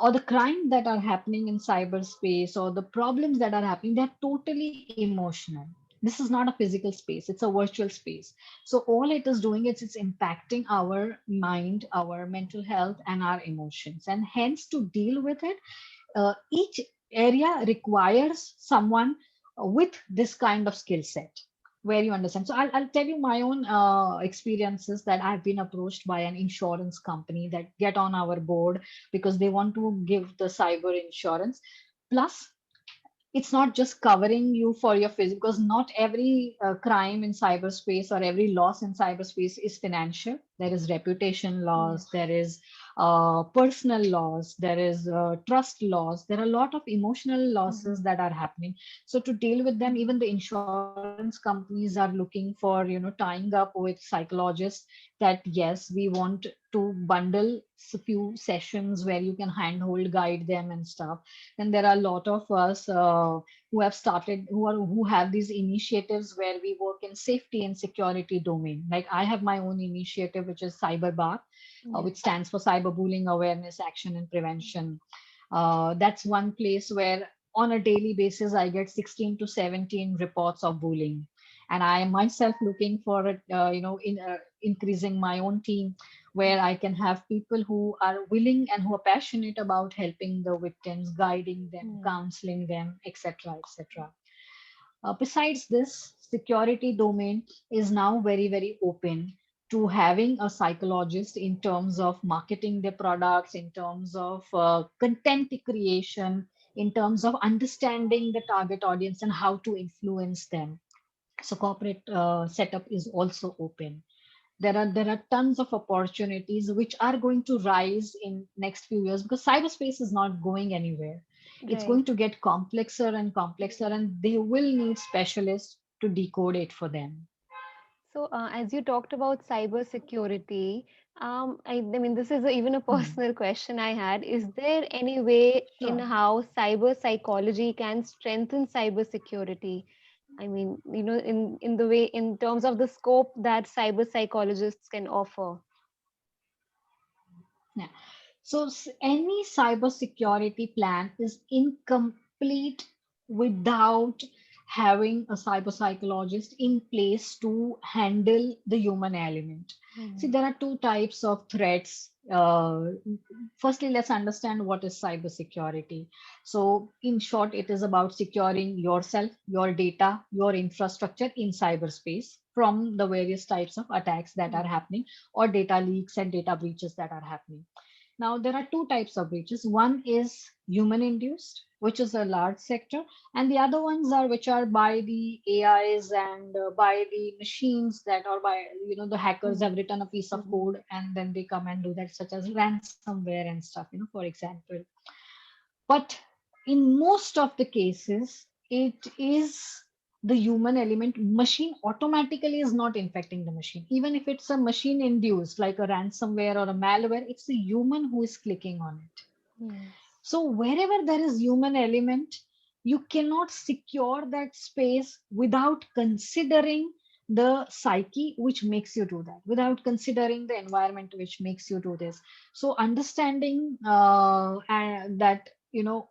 or the crime that are happening in cyberspace, or the problems that are happening, they're totally emotional. This is not a physical space, it's a virtual space. So all it is doing is it's impacting our mind, our mental health, and our emotions. And hence, to deal with it, each area requires someone with this kind of skill set, where you understand. So I'll tell you my own experiences, that I've been approached by an insurance company that get on our board because they want to give the cyber insurance. Plus, it's not just covering you for your physical, because not every crime in cyberspace or every loss in cyberspace is financial. There is reputation loss, Yes. there is personal loss, there is trust loss, there are a lot of emotional Mhm. losses that are happening. So to deal with them, even the insurance companies are looking for, tying up with psychologists, that yes, we want to bundle few sessions where you can handhold guide them and stuff. And there are a lot of us who have started, who have these initiatives where we work in safety and security domain. Like I have my own initiative, which is CyberBar, Yes. which stands for Cyberbullying Awareness, Action, and Prevention. That's one place where on a daily basis I get 16 to 17 reports of bullying, and I am myself looking for it, in increasing my own team, where I can have people who are willing and who are passionate about helping the victims, guiding them, Yes. counseling them, etc., etc. Besides this, security domain is now very, very open to having a psychologist in terms of marketing their products, in terms of content creation, in terms of understanding the target audience and how to influence them. So corporate setup is also open. There are tons of opportunities which are going to rise in next few years, because cyberspace is not going anywhere. It's Right. going to get complexer and complexer, and they will need specialists to decode it for them. So, as you talked about cyber security, I mean, this is even a Hmm. personal question I had. Is there any way in Sure. how cyber psychology can strengthen cyber security? I mean, in the way, in terms of the scope that cyber psychologists can offer. Yeah. So any cybersecurity plan is incomplete without having a cyber psychologist in place to handle the human element. See, Mhm. there are two types of threats uh, firstly, let's understand what is cybersecurity. So, in short, it is about securing yourself, your data, your infrastructure in cyberspace from the various types of attacks that are Mm, happening, or data leaks and data breaches that are happening. Now, there are two types of breaches. One is human induced, which is a large sector, and the other ones are which are by the AIs and by the machines that are by, the hackers mm, have written a piece of mhm, code and then they come and do that, such as ransomware and stuff, for example. But in most of the cases, it is the human element. Machine automatically is not infecting the machine. Even if it's a machine induced, like a ransomware or a malware, it's the human who is clicking on it. yes. So wherever there is human element, you cannot secure that space without considering the psyche which makes you do that, without considering the environment which makes you do this. So understanding that,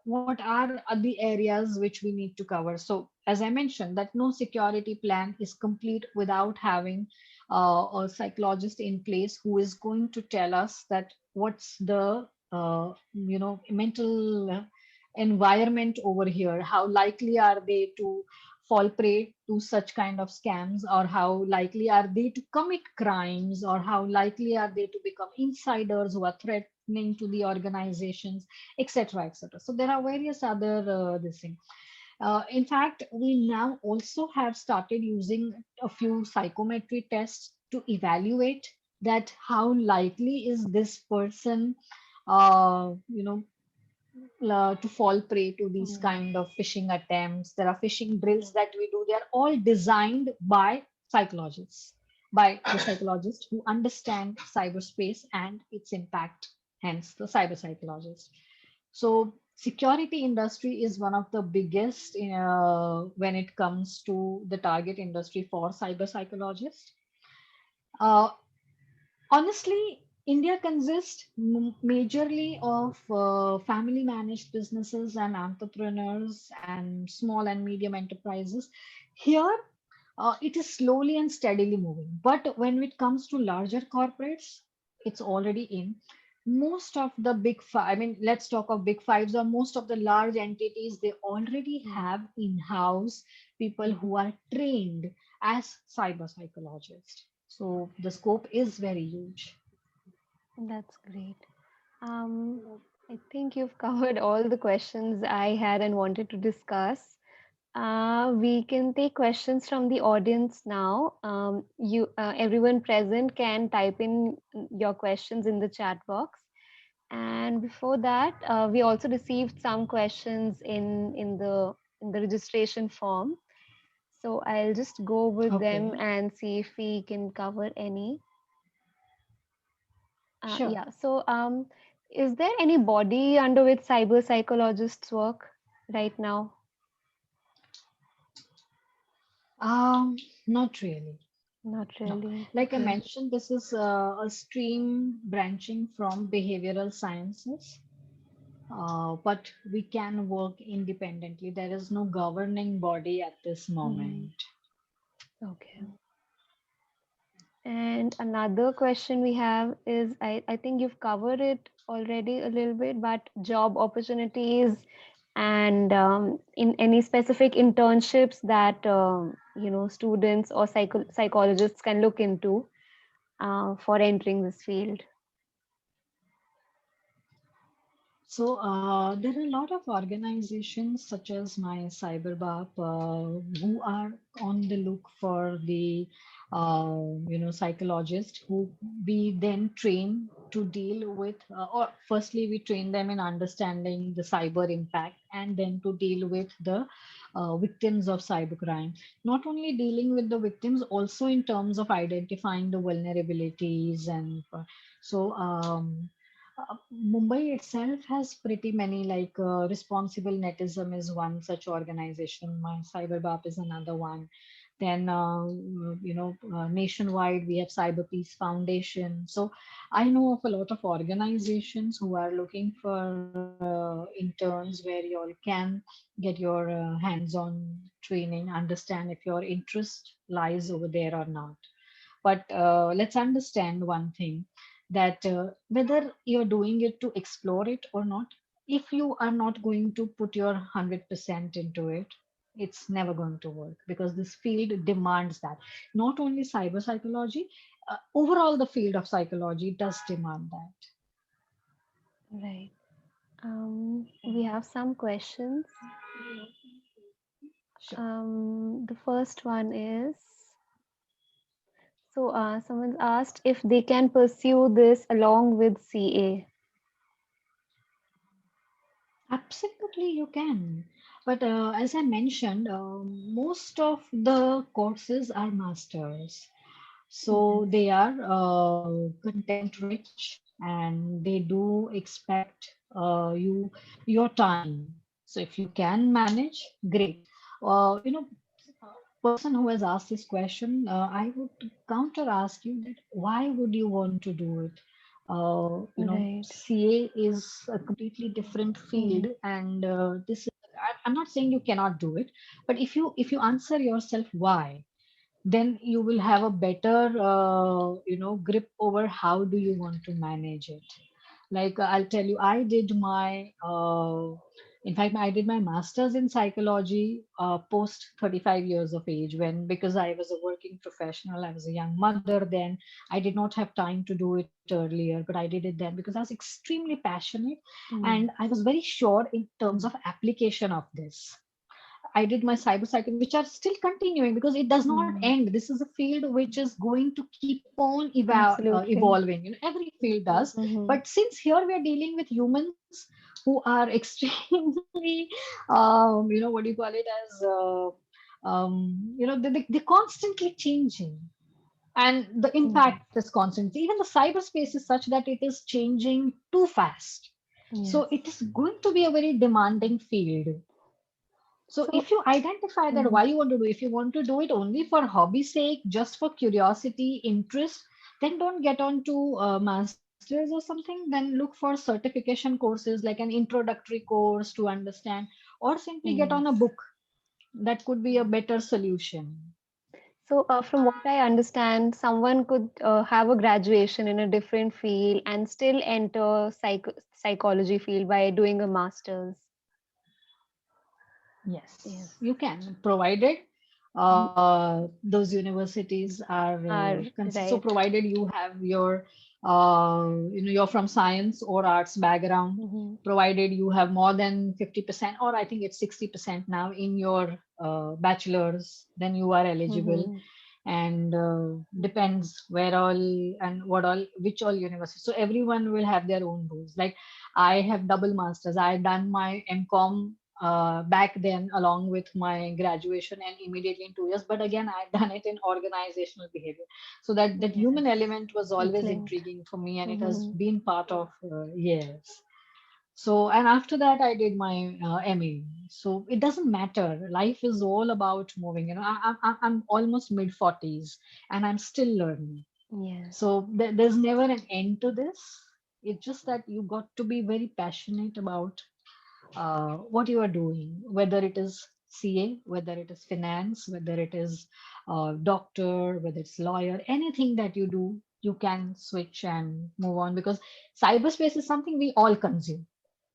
what are the areas which we need to cover. So as I mentioned, that no security plan is complete without having a psychologist in place who is going to tell us that what's the mental environment over here. How likely are they to fall prey to such kind of scams, or how likely are they to commit crimes, or how likely are they to become insiders who are threatening to the organizations, etc., etc. So there are various other this thing. In fact, we now also have started using a few psychometry tests to evaluate that how likely is this person, uh, you know, to fall prey to these Mm, kind of phishing attempts. There are phishing drills that we do. They are all designed by psychologists, by the psychologists who understand cyberspace and its impact, hence the cyber psychologist. So security industry is one of the biggest when it comes to the target industry for cyber psychologists. Uh, Honestly, India consists majorly of family managed businesses and entrepreneurs and small and medium enterprises. Here, it is slowly and steadily moving. But when it comes to larger corporates, it's already in. Most of the big five, I mean, let's talk of big fives, or most of the large entities, they already mm, have in house people who are trained as cyber psychologists. So the scope is very huge. that's great. I think you've covered all the questions I had and wanted to discuss. We can take questions from the audience now. Everyone present can type in your questions in the chat box. And before that, we also received some questions in the registration form. So I'll just go with them Okay, and see if we can cover any. sure. Yeah. So, is there any body under which cyber psychologists work right now? Not really. Not No. really. Like I Okay. mentioned, this is a stream branching from behavioral sciences, but we can work independently. There is no governing body at this Hmm. moment. Okay. And another question we have is I think you've covered it already a little bit, but job opportunities and in any specific internships that students or psychologists can look into for entering this field. So there are a lot of organizations such as my CyberBAP who are on the look for the psychologist who we then train to deal with, or firstly we train them in understanding the cyber impact and then to deal with the victims of cybercrime. Not only dealing with the victims, also in terms of identifying the vulnerabilities and so. Mumbai itself has pretty many, like Responsible Netism is one such organization. My CyberBAP is another one. Then, nationwide we have Cyber Peace Foundation. So I know of a lot of organizations who are looking for interns where you all can get your hands-on training, understand if your interest lies over there or not. But let's understand one thing that whether you're doing it to explore it or not, if you are not going to put your 100% into it, it's never going to work, because this field demands that. Not only cyber psychology, overall the field of psychology does demand that. Right. We have some questions. Sure. The first one is, so someone's asked if they can pursue this along with CA. Absolutely, you can. But as I mentioned, most of the courses are masters. So Yes. they are content rich, and they do expect your time. So if you can manage, great. Person who has asked this question, I would counter ask you that why would you want to do it? Right. CA is a completely different field, Mm-hmm. and this is, I'm not saying you cannot do it, but if you answer yourself why, then you will have a better grip over how do you want to manage it. Like I'll tell you, I did my in fact I did my master's in psychology post 35 years of age, when, because I was a working professional, I was a young mother then, I did not have time to do it earlier, but I did it then because I was extremely passionate, and I was Yes. very sure in terms of application of this. I did my cyber cycle, which are still continuing because it does not Mm. end. This is a field which is going to keep on Absolutely. evolving. Every field does. Mm-hmm. But since here we are dealing with humans who are extremely, what do you call it as, they're constantly changing. And the Right. impact is constant. Even the cyberspace is such that it is changing too fast. So Yes. it is going to be a very demanding field. So So, if you identify that mhm, why you want to do, if you want to do it only for hobby sake, just for curiosity, interest, then don't get on to masters or something. Then look for certification courses like an introductory course to understand, or simply get on yes. a book. That could be a better solution. So, from what I understand, someone could have a graduation in a different field and still enter psychology field by doing a master's. Yes, Yes. you can, provided Mhm. those universities are Are so right. provided you have your you're from science or arts background, Mm-hmm. provided you have more than 50%, or I think it's 60% now in your bachelor's, then you are eligible. Mm-hmm. And depends where all and what all, which all university. So everyone will have their own rules. Like I have double masters. I had done my MCom back then along with my graduation and immediately in 2 years. But again, I had done it in organizational behavior. So that Yes. human element was It's always linked. intriguing for me, and it has Mm-hmm. been part of years. So, and after that, I did my MA. So it doesn't matter. Life is all about moving. I'm almost mid 40s and I'm still learning. Yes. So there's never an end to this. It's just that you got to be very passionate about what you are doing, whether it is CA, whether it is finance, whether it is doctor, whether it's lawyer, anything that you do, you can switch and move on, because cyberspace is something we all consume.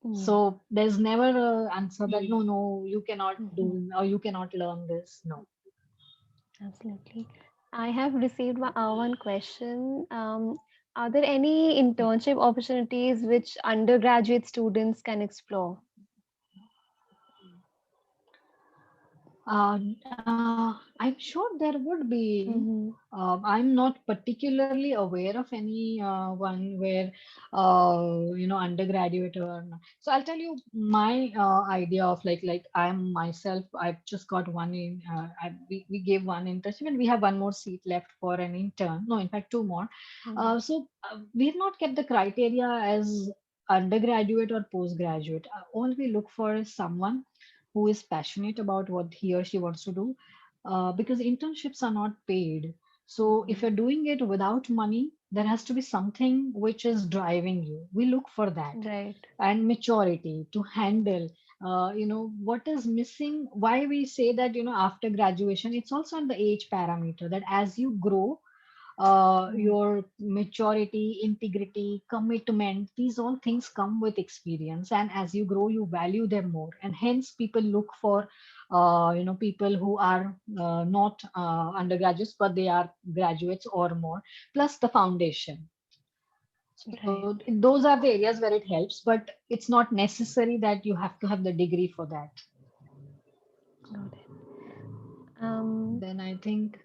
Yes. So there's never a answer that no, no, you cannot Mm-hmm. do or you cannot learn this. No. Absolutely. I have received one question. Are there any internship opportunities which undergraduate students can explore? I'm sure there would be. Mm-hmm. I'm not particularly aware of any one where undergraduate or no. So I'll tell you my idea of like I'm myself. I've just got one in. We gave one internship and we have one more seat left for an intern. No, in fact two more. Mm-hmm. We have not kept the criteria as undergraduate or postgraduate. All we look for is someone who is passionate about what he or she wants to do, because internships are not paid. So if you're doing it without money, there has to be something which is driving you. We look for that, Right. and maturity to handle what is missing. Why we say that after graduation, it's also on the age parameter, that as you grow, Mm. your maturity, integrity, commitment, these all things come with experience. And as you grow, you value them more. And hence, people look for, people who are not undergraduates, but they are graduates or more, plus the foundation. So Right. those are the areas where it helps, but it's not necessary that you have to have the degree for that. Got it. Um, Then I think,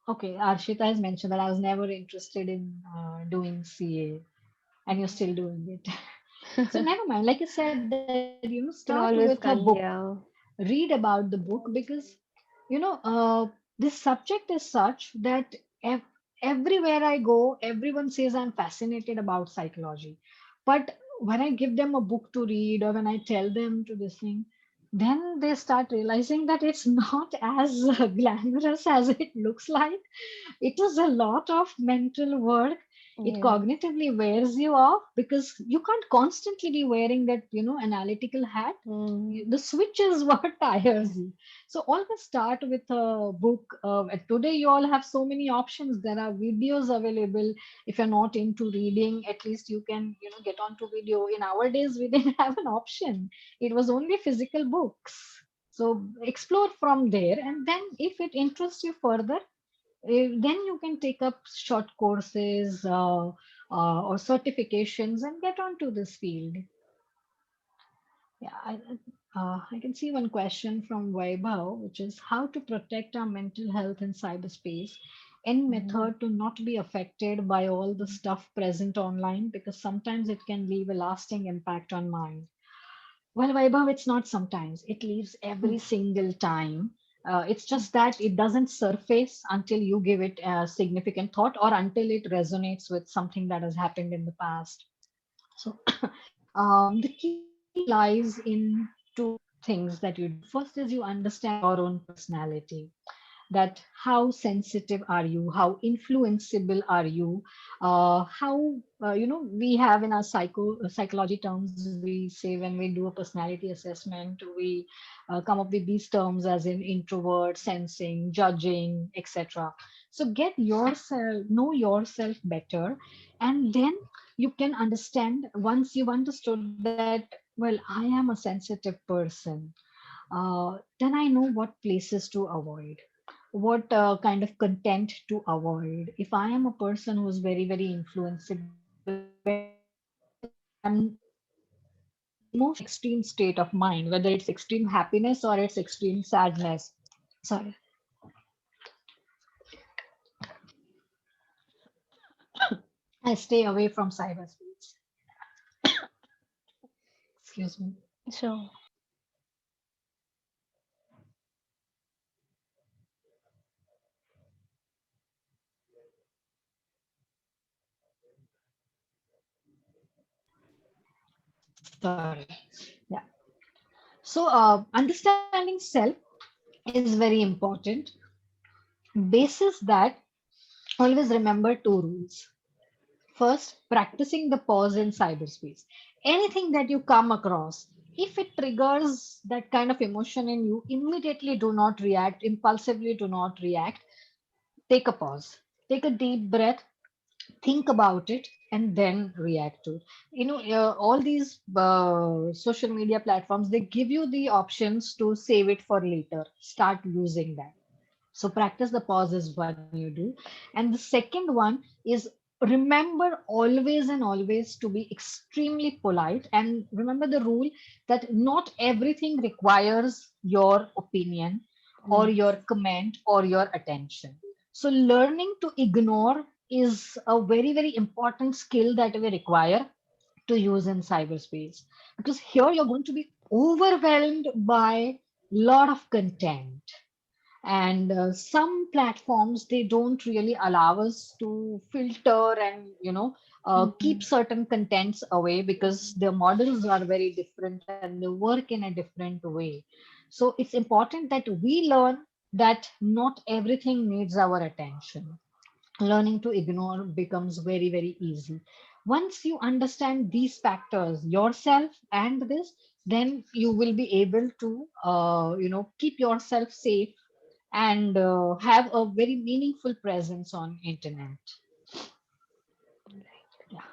okay, Arshita has mentioned that I was never interested in doing CA, and you're still doing it. So never mind. Like I said, that you start can with a always book, yeah. read about the book, because this subject is such that everywhere I go, everyone says I'm fascinated about psychology. But when I give them a book to read, or when I tell them to this thing, then they start realizing that it's not as glamorous as it looks like. It is a lot of mental work. It Yeah. cognitively wears you off, because you can't constantly be wearing that analytical hat. Mm. The switch is what tires you. So always start with a book. And today you all have so many options. There are videos available. If you're not into reading, at least you can get onto video. In our days, we didn't have an option. It was only physical books. So explore from there, and then if it interests you further, then you can take up short courses, or certifications, and get onto this field. Yeah, I can see one question from Vaibhav, which is how to protect our mental health in cyberspace. Any Mhm. method to not be affected by all the stuff present online, because sometimes it can leave a lasting impact on mind. Well, Vaibhav, it's not sometimes. It leaves every single time. It's just that it doesn't surface until you give it a significant thought, or until it resonates with something that has happened in the past. So, the key lies in two things that you do. First is you understand your own personality, that how sensitive are you, how influenceable are you, how we have in our psychology terms, we say when we do a personality assessment, we come up with these terms as in introvert, sensing, judging, etc. So get yourself, know yourself better, and then you can understand, once you've understood that, well, I am a sensitive person, then I know what places to avoid, what kind of content to avoid. If I am a person who is very, very influenceable, I'm in the most extreme state of mind, whether it's extreme happiness or it's extreme sadness. Sorry, I stay away from cyberspace. Excuse me. So, Sorry. Yeah. So, understanding self is very important. Basis that, always remember two rules. First, practicing the pause in cyberspace. Anything that you come across, if it triggers that kind of emotion in you, immediately do not react, impulsively do not react. Take a pause, take a deep breath, think about it, and then react to it. All these social media platforms, they give you the options to save it for later. Start using that. So practice the pause is one you do. And the second one is, remember always and always to be extremely polite, and remember the rule that not everything requires your opinion or mm, your comment or your attention. So learning to ignore is a very, very important skill that we require to use in cyberspace, because here you're going to be overwhelmed by lot of content, and some platforms, they don't really allow us to filter and keep mhm, certain contents away, because their models are very different and they work in a different way. So it's important that we learn that not everything needs our attention. Learning to ignore becomes very, very easy. Once you understand these factors yourself and this, then you will be able to keep yourself safe and have a very meaningful presence on internet. Yeah,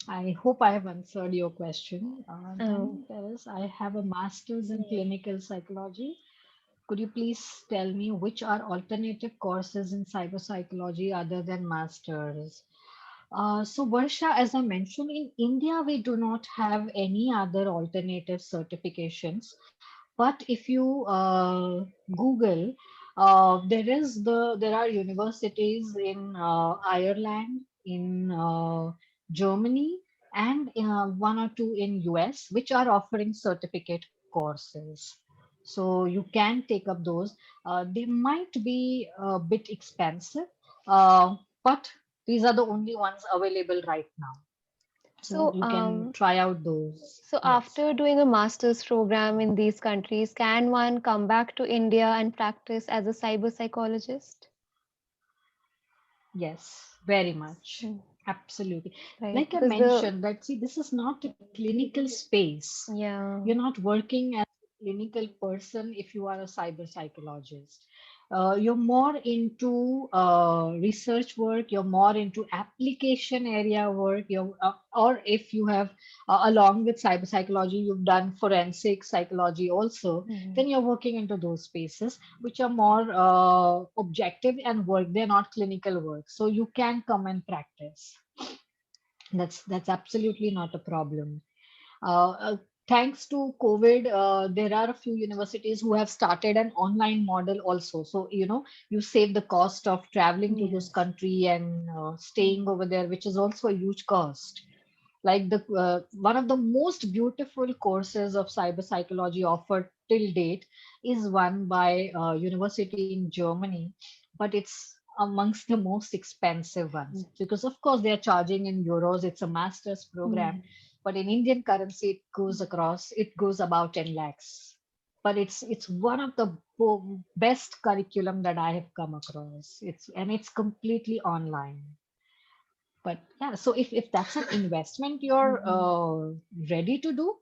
I hope I have answered your question. Oh, Then there is, I have a master's in clinical psychology. Could you please tell me which are alternative courses in cyber psychology other than masters? So, Varsha, as I mentioned, in India, we do not have any other alternative certifications. But if you Google, there are universities in Ireland, in Germany, and one or two in US, which are offering certificate courses. So you can take up those. They might be a bit expensive, but these are the only ones available right now. So so you can try out those. so Yes. after doing a master's program in these countries, can one come back to India and practice as a cyber psychologist? Yes, very much. Mm, Absolutely. right, Like I because the mentioned, that see, this is not a clinical space. yeah. You're not working as a clinical person if you are a cyber psychologist. You're more into research work, you're more into application area work, or if you have, along with cyber psychology, you've done forensic psychology also, Mhm. then you're working into those spaces which are more objective and work. They're not clinical work. So you can come and practice. That's absolutely not a problem. Uh, uh, Thanks to COVID, there are a few universities who have started an online model also. So, you save the cost of traveling to those Yes. country and Mm. staying over there, which is also a huge cost. Like the one of the most beautiful courses of cyber psychology offered till date is one by university in Germany, but it's amongst the most expensive ones because of course they are charging in euros. It's a master's program, Mm. but in Indian currency it goes about 10 lakhs. But it's one of the best curriculum that I have come across. It's completely online. But yeah, so if that's an investment you're Mhm. ready to do,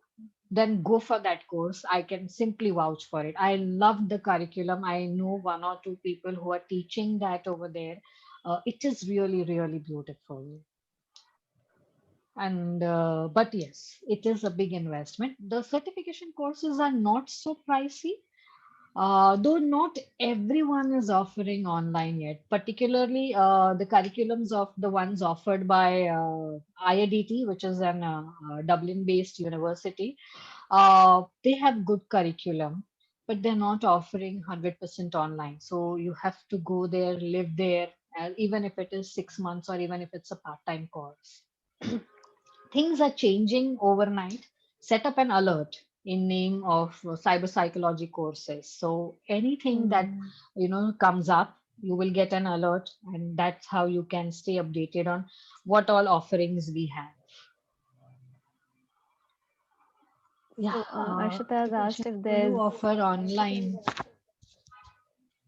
then go for that course. I can simply vouch for it. I love the curriculum. I know one or two people who are teaching that over there. It is really, really beautiful. And but yes, it is a big investment. The certification courses are not so pricey. Though not everyone is offering online yet, particularly the curriculums of the ones offered by IIDT, which is an Dublin-based university. They have good curriculum, but they're not offering 100% online. So you have to go there, live there, even if it is 6 months or even if it's a part-time course. Things are changing overnight. Set up an alert in name of cyber psychology courses. So anything that Mm. comes up, you will get an alert, and that's how you can stay updated on what all offerings we have. Yeah, So Arshita has the question: asked if do you there's offer online?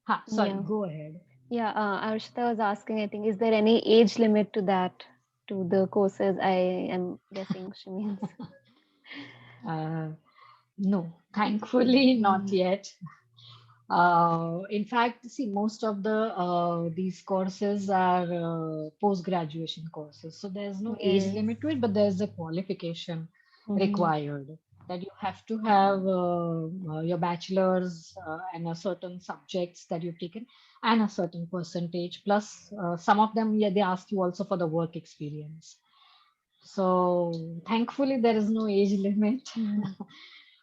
Ha, sorry, yeah. go ahead. Yeah, Arshita was asking, I think, is there any age limit to that, to the courses? I am guessing she means. Uh, no, thankfully not Mhm. yet. In fact, see, most of the these courses are post-graduation courses, so there's no age Yes. limit to it, but there's a qualification Hmm. required that you have to have your bachelor's and a certain subjects that you've taken and a certain percentage. Plus, some of them, yeah, they ask you also for the work experience. So thankfully, there is no age limit. Hmm.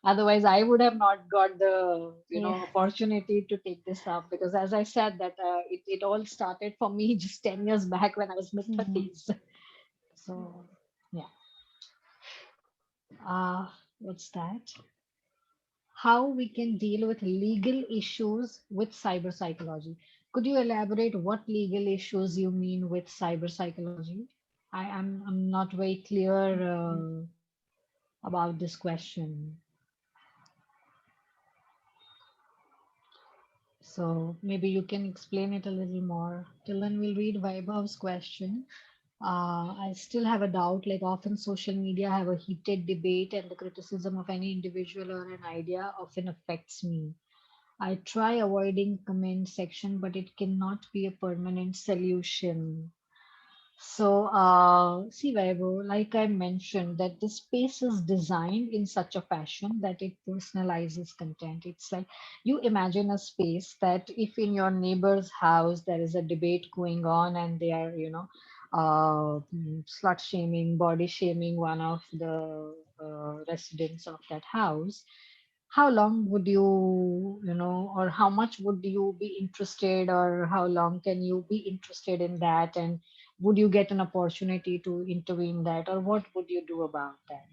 Otherwise, I would have not got the Yeah. opportunity to take this up because, as I said, that it all started for me just 10 years back when I was mid Mhm. 30s. So yeah, uh, what's that? How we can deal with legal issues with cyber psychology? Could you elaborate what legal issues you mean with cyber psychology? I'm not very clear about this question. So maybe you can explain it a little more. Till then, we'll read Vaibhav's question. I still have a doubt, like often social media have a heated debate and the criticism of any individual or an idea often affects me. I try avoiding comment section, but it cannot be a permanent solution. So, see, Vaibhav, like I mentioned, that the space is designed in such a fashion that it personalizes content. It's like you imagine a space that if in your neighbor's house there is a debate going on and they are, slut shaming, body shaming one of the residents of that house, how long would you, or how much would you be interested, or how long can you be interested in that? And would you get an opportunity to intervene that, or what would you do about that?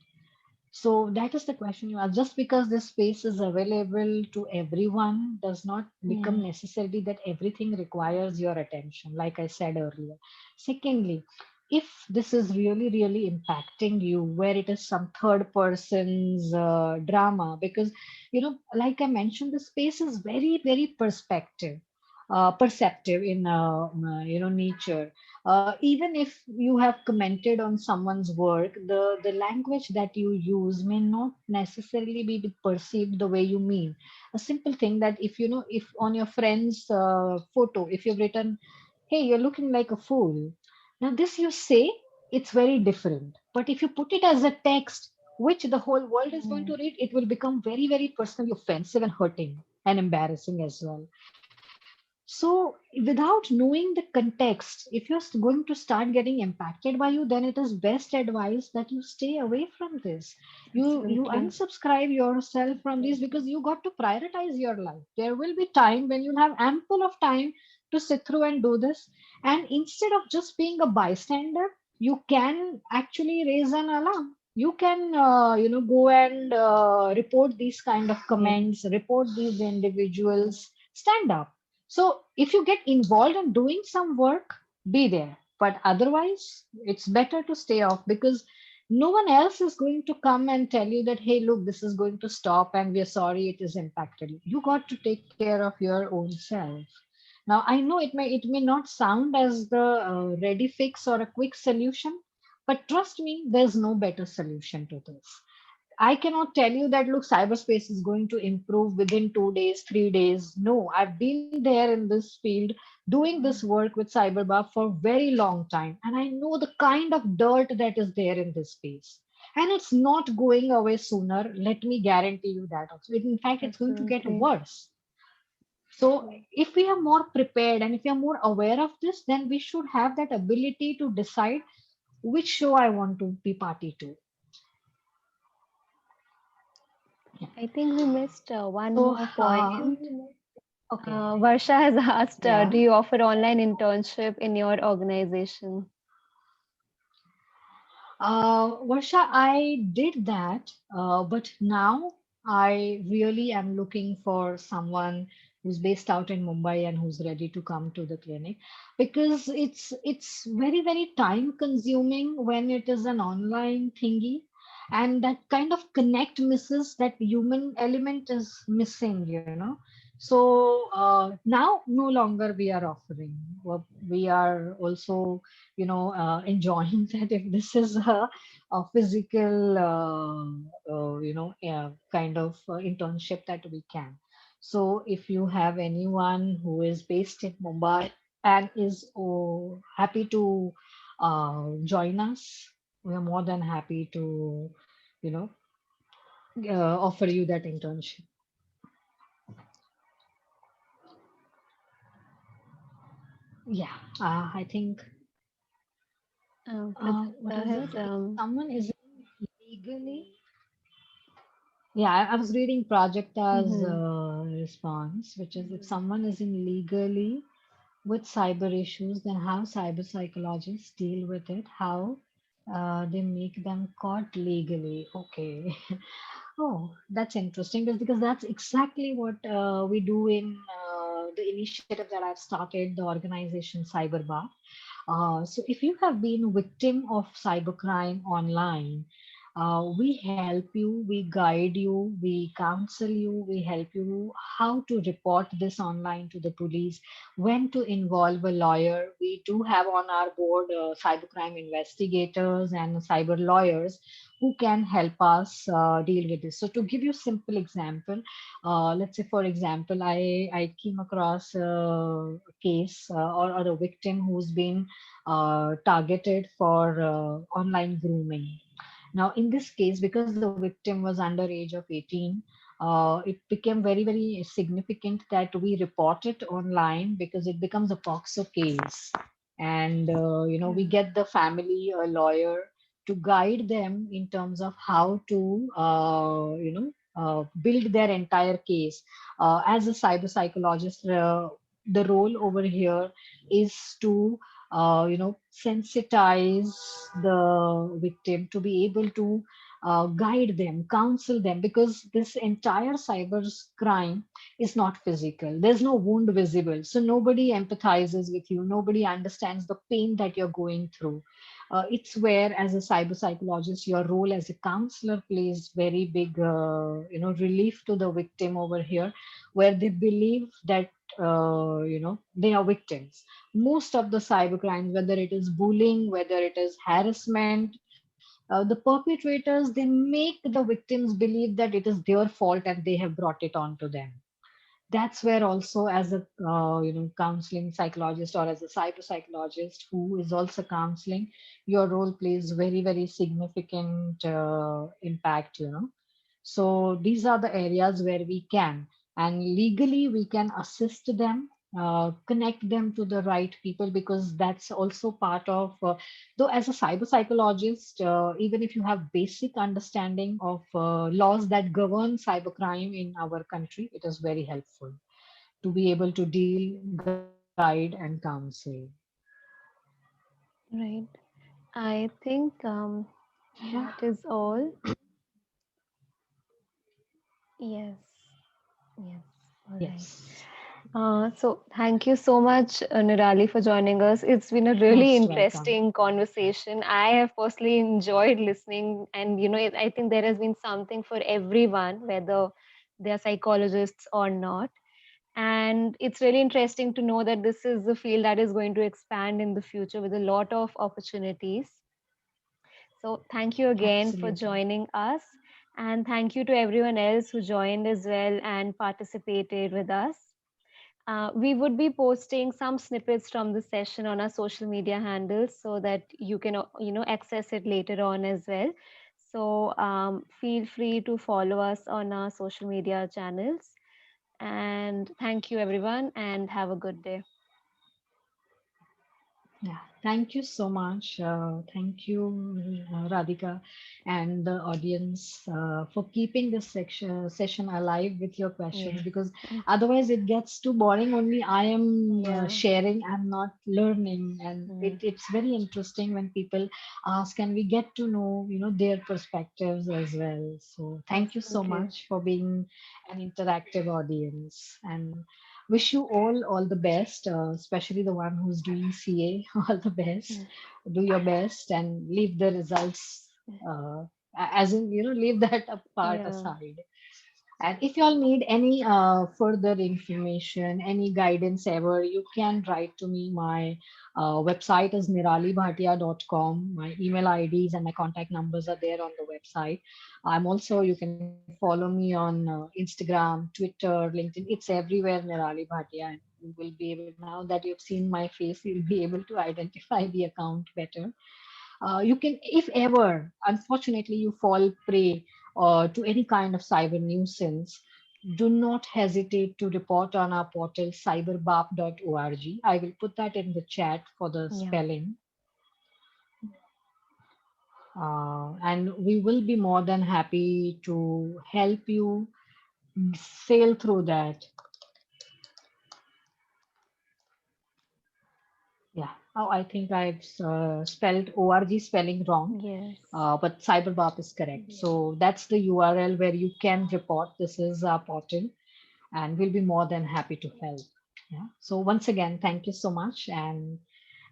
So that is the question you ask. Just because this space is available to everyone does not become Mm. necessarily that everything requires your attention, like I said earlier. Secondly, if this is really, really impacting you, where it is some third person's drama, because, like I mentioned, the space is very, very perceptive in, nature. Even if you have commented on someone's work, the language that you use may not necessarily be perceived the way you mean. A simple thing that if on your friend's photo, if you've written, "Hey, you're looking like a fool," now this you say, it's very different. But if you put it as a text, which the whole world is going Mm. to read, it will become very, very personally offensive and hurting and embarrassing as well. So, without knowing the context, if you're going to start getting impacted by you, then it is best advice that you stay away from this. You Absolutely. unsubscribe yourself from this because you got to prioritize your life. There will be time when you'll have ample of time to sit through and do this. And instead of just being a bystander, you can actually raise an alarm. You can, go and report these kind of Yes. comments, report these individuals, stand up. So if you get involved in doing some work, be there. But otherwise, it's better to stay off because no one else is going to come and tell you that, hey, look, this is going to stop and we're sorry it has impacted you. You got to take care of your own self. Now, I know it may not sound as the ready fix or a quick solution, but trust me, there's no better solution to this. I cannot tell you that look, cyberspace is going to improve within 2 days, 3 days. No, I've been there in this field doing this work with Cyberbuff for a very long time, and I know the kind of dirt that is there in this space. And it's not going away sooner. Let me guarantee you that also. In fact, it's going to get Absolutely. worse. So if we are more prepared and if we are more aware of this, then we should have that ability to decide which show I want to be party to. Yeah. I think we missed one So, more point. okay. Varsha has asked, Yeah. do you offer online internship in your organization? Varsha, I did that, but now I really am looking for someone who's based out in Mumbai and who's ready to come to the clinic because it's very, very time consuming when it is an online thingy, and that kind of connect misses, that human element is missing, So now no longer we are offering. We are also enjoying that if this is a physical kind of internship that we can. So if you have anyone who is based in Mumbai and is happy to join us, we are more than happy to you know offer you that internship. Yeah, I think what Prajakta is has it, if someone is legally. Yeah, I was reading Prajakta's mhm. response, which is if someone is in legally with cyber issues, then how cyber psychologists deal with it, how they make them caught legally. Okay. Oh, that's interesting because that's exactly what we do in the initiative that I've started, the organization CyberBar. So if you have been a victim of cybercrime online, We help you, we guide you, we counsel you, we help you how to report this online to the police, when to involve a lawyer. We do have on our board cybercrime investigators and cyber lawyers who can help us deal with this. So to give you simple example, let's say for example, I came across a case or a victim who's been targeted for online grooming. Now, in this case, because the victim was under age of 18, it became very, very significant that we report it online because it becomes a POXO case. And, we Yeah. get the family a lawyer to guide them in terms of how to, build their entire case. As a cyber psychologist, the role over here is to sensitize the victim to be able to guide them, counsel them, because this entire cyber crime is not physical. There's no wound visible. So nobody empathizes with you. Nobody understands the pain that you're going through. It's where, as a cyber psychologist, your role as a counselor plays very big, relief to the victim over here, where they believe that they are victims. Most of the cyber crimes, whether it is bullying, whether it is harassment, the perpetrators, they make the victims believe that it is their fault and they have brought it on to them. That's where also, as a counseling psychologist or as a cyber psychologist who is also counseling, your role plays very, very significant impact. So these are the areas where we can, and legally we can assist them, connect them to the right people, because that's also part of, though as a cyber psychologist, even if you have basic understanding of laws that govern cybercrime in our country, it is very helpful to be able to deal, guide, and counsel. Right. I think Yeah. that is all. Yes. Yes. All right. Yes. So thank you so much, Nirali, for joining us. It's been a really Most welcome. interesting conversation. I have personally enjoyed listening, and I think there has been something for everyone, whether they are psychologists or not. And it's really interesting to know that this is a field that is going to expand in the future with a lot of opportunities. So thank you again for Absolutely. joining us. And thank you to everyone else who joined as well and participated with us. We would be posting some snippets from the session on our social media handles so that you can access it later on as well. So feel free to follow us on our social media channels. And thank you everyone and have a good day. Yeah, thank you so much. Thank you, Radhika, and the audience for keeping this session alive with your questions, Yeah. because otherwise it gets too boring. Only I am Yeah. sharing, I'm not learning, and Mm. it's very interesting when people ask, and we get to know, their perspectives as well. So thank you so Absolutely. much for being an interactive audience, and wish you all the best, especially the one who's doing CA. All the best. Mm. Do your best and leave the results, as in, leave that part Yeah. aside. And if you all need any further information, any guidance ever, you can write to me. My website is niralibhatia.com. My email IDs and my contact numbers are there on the website. I'm also, you can follow me on Instagram, Twitter, LinkedIn. It's everywhere, Nirali Bhatia. And you will be able, now that you've seen my face, you'll be able to identify the account better. You can, if ever, unfortunately, you fall prey to any kind of cyber nuisance, do not hesitate to report on our portal cyberbap.org. I will put that in the chat for the Yeah. spelling. And we will be more than happy to help you sail through that. Yeah. Oh, I think I've spelled org spelling wrong. Yes. But CyberBAP is correct. So that's the URL where you can report. This is our portal, and we'll be more than happy to help. Yeah. So once again, thank you so much, and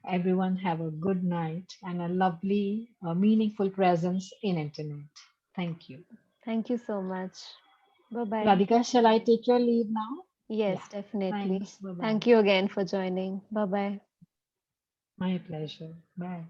Everyone have a good night and a lovely, meaningful presence in internet. Thank you. Thank you so much. Bye bye. Radhika, shall I take your leave now? Yeah. Yes, definitely. Thanks. Bye bye. Thank you again for joining. Bye bye. My pleasure. Bye.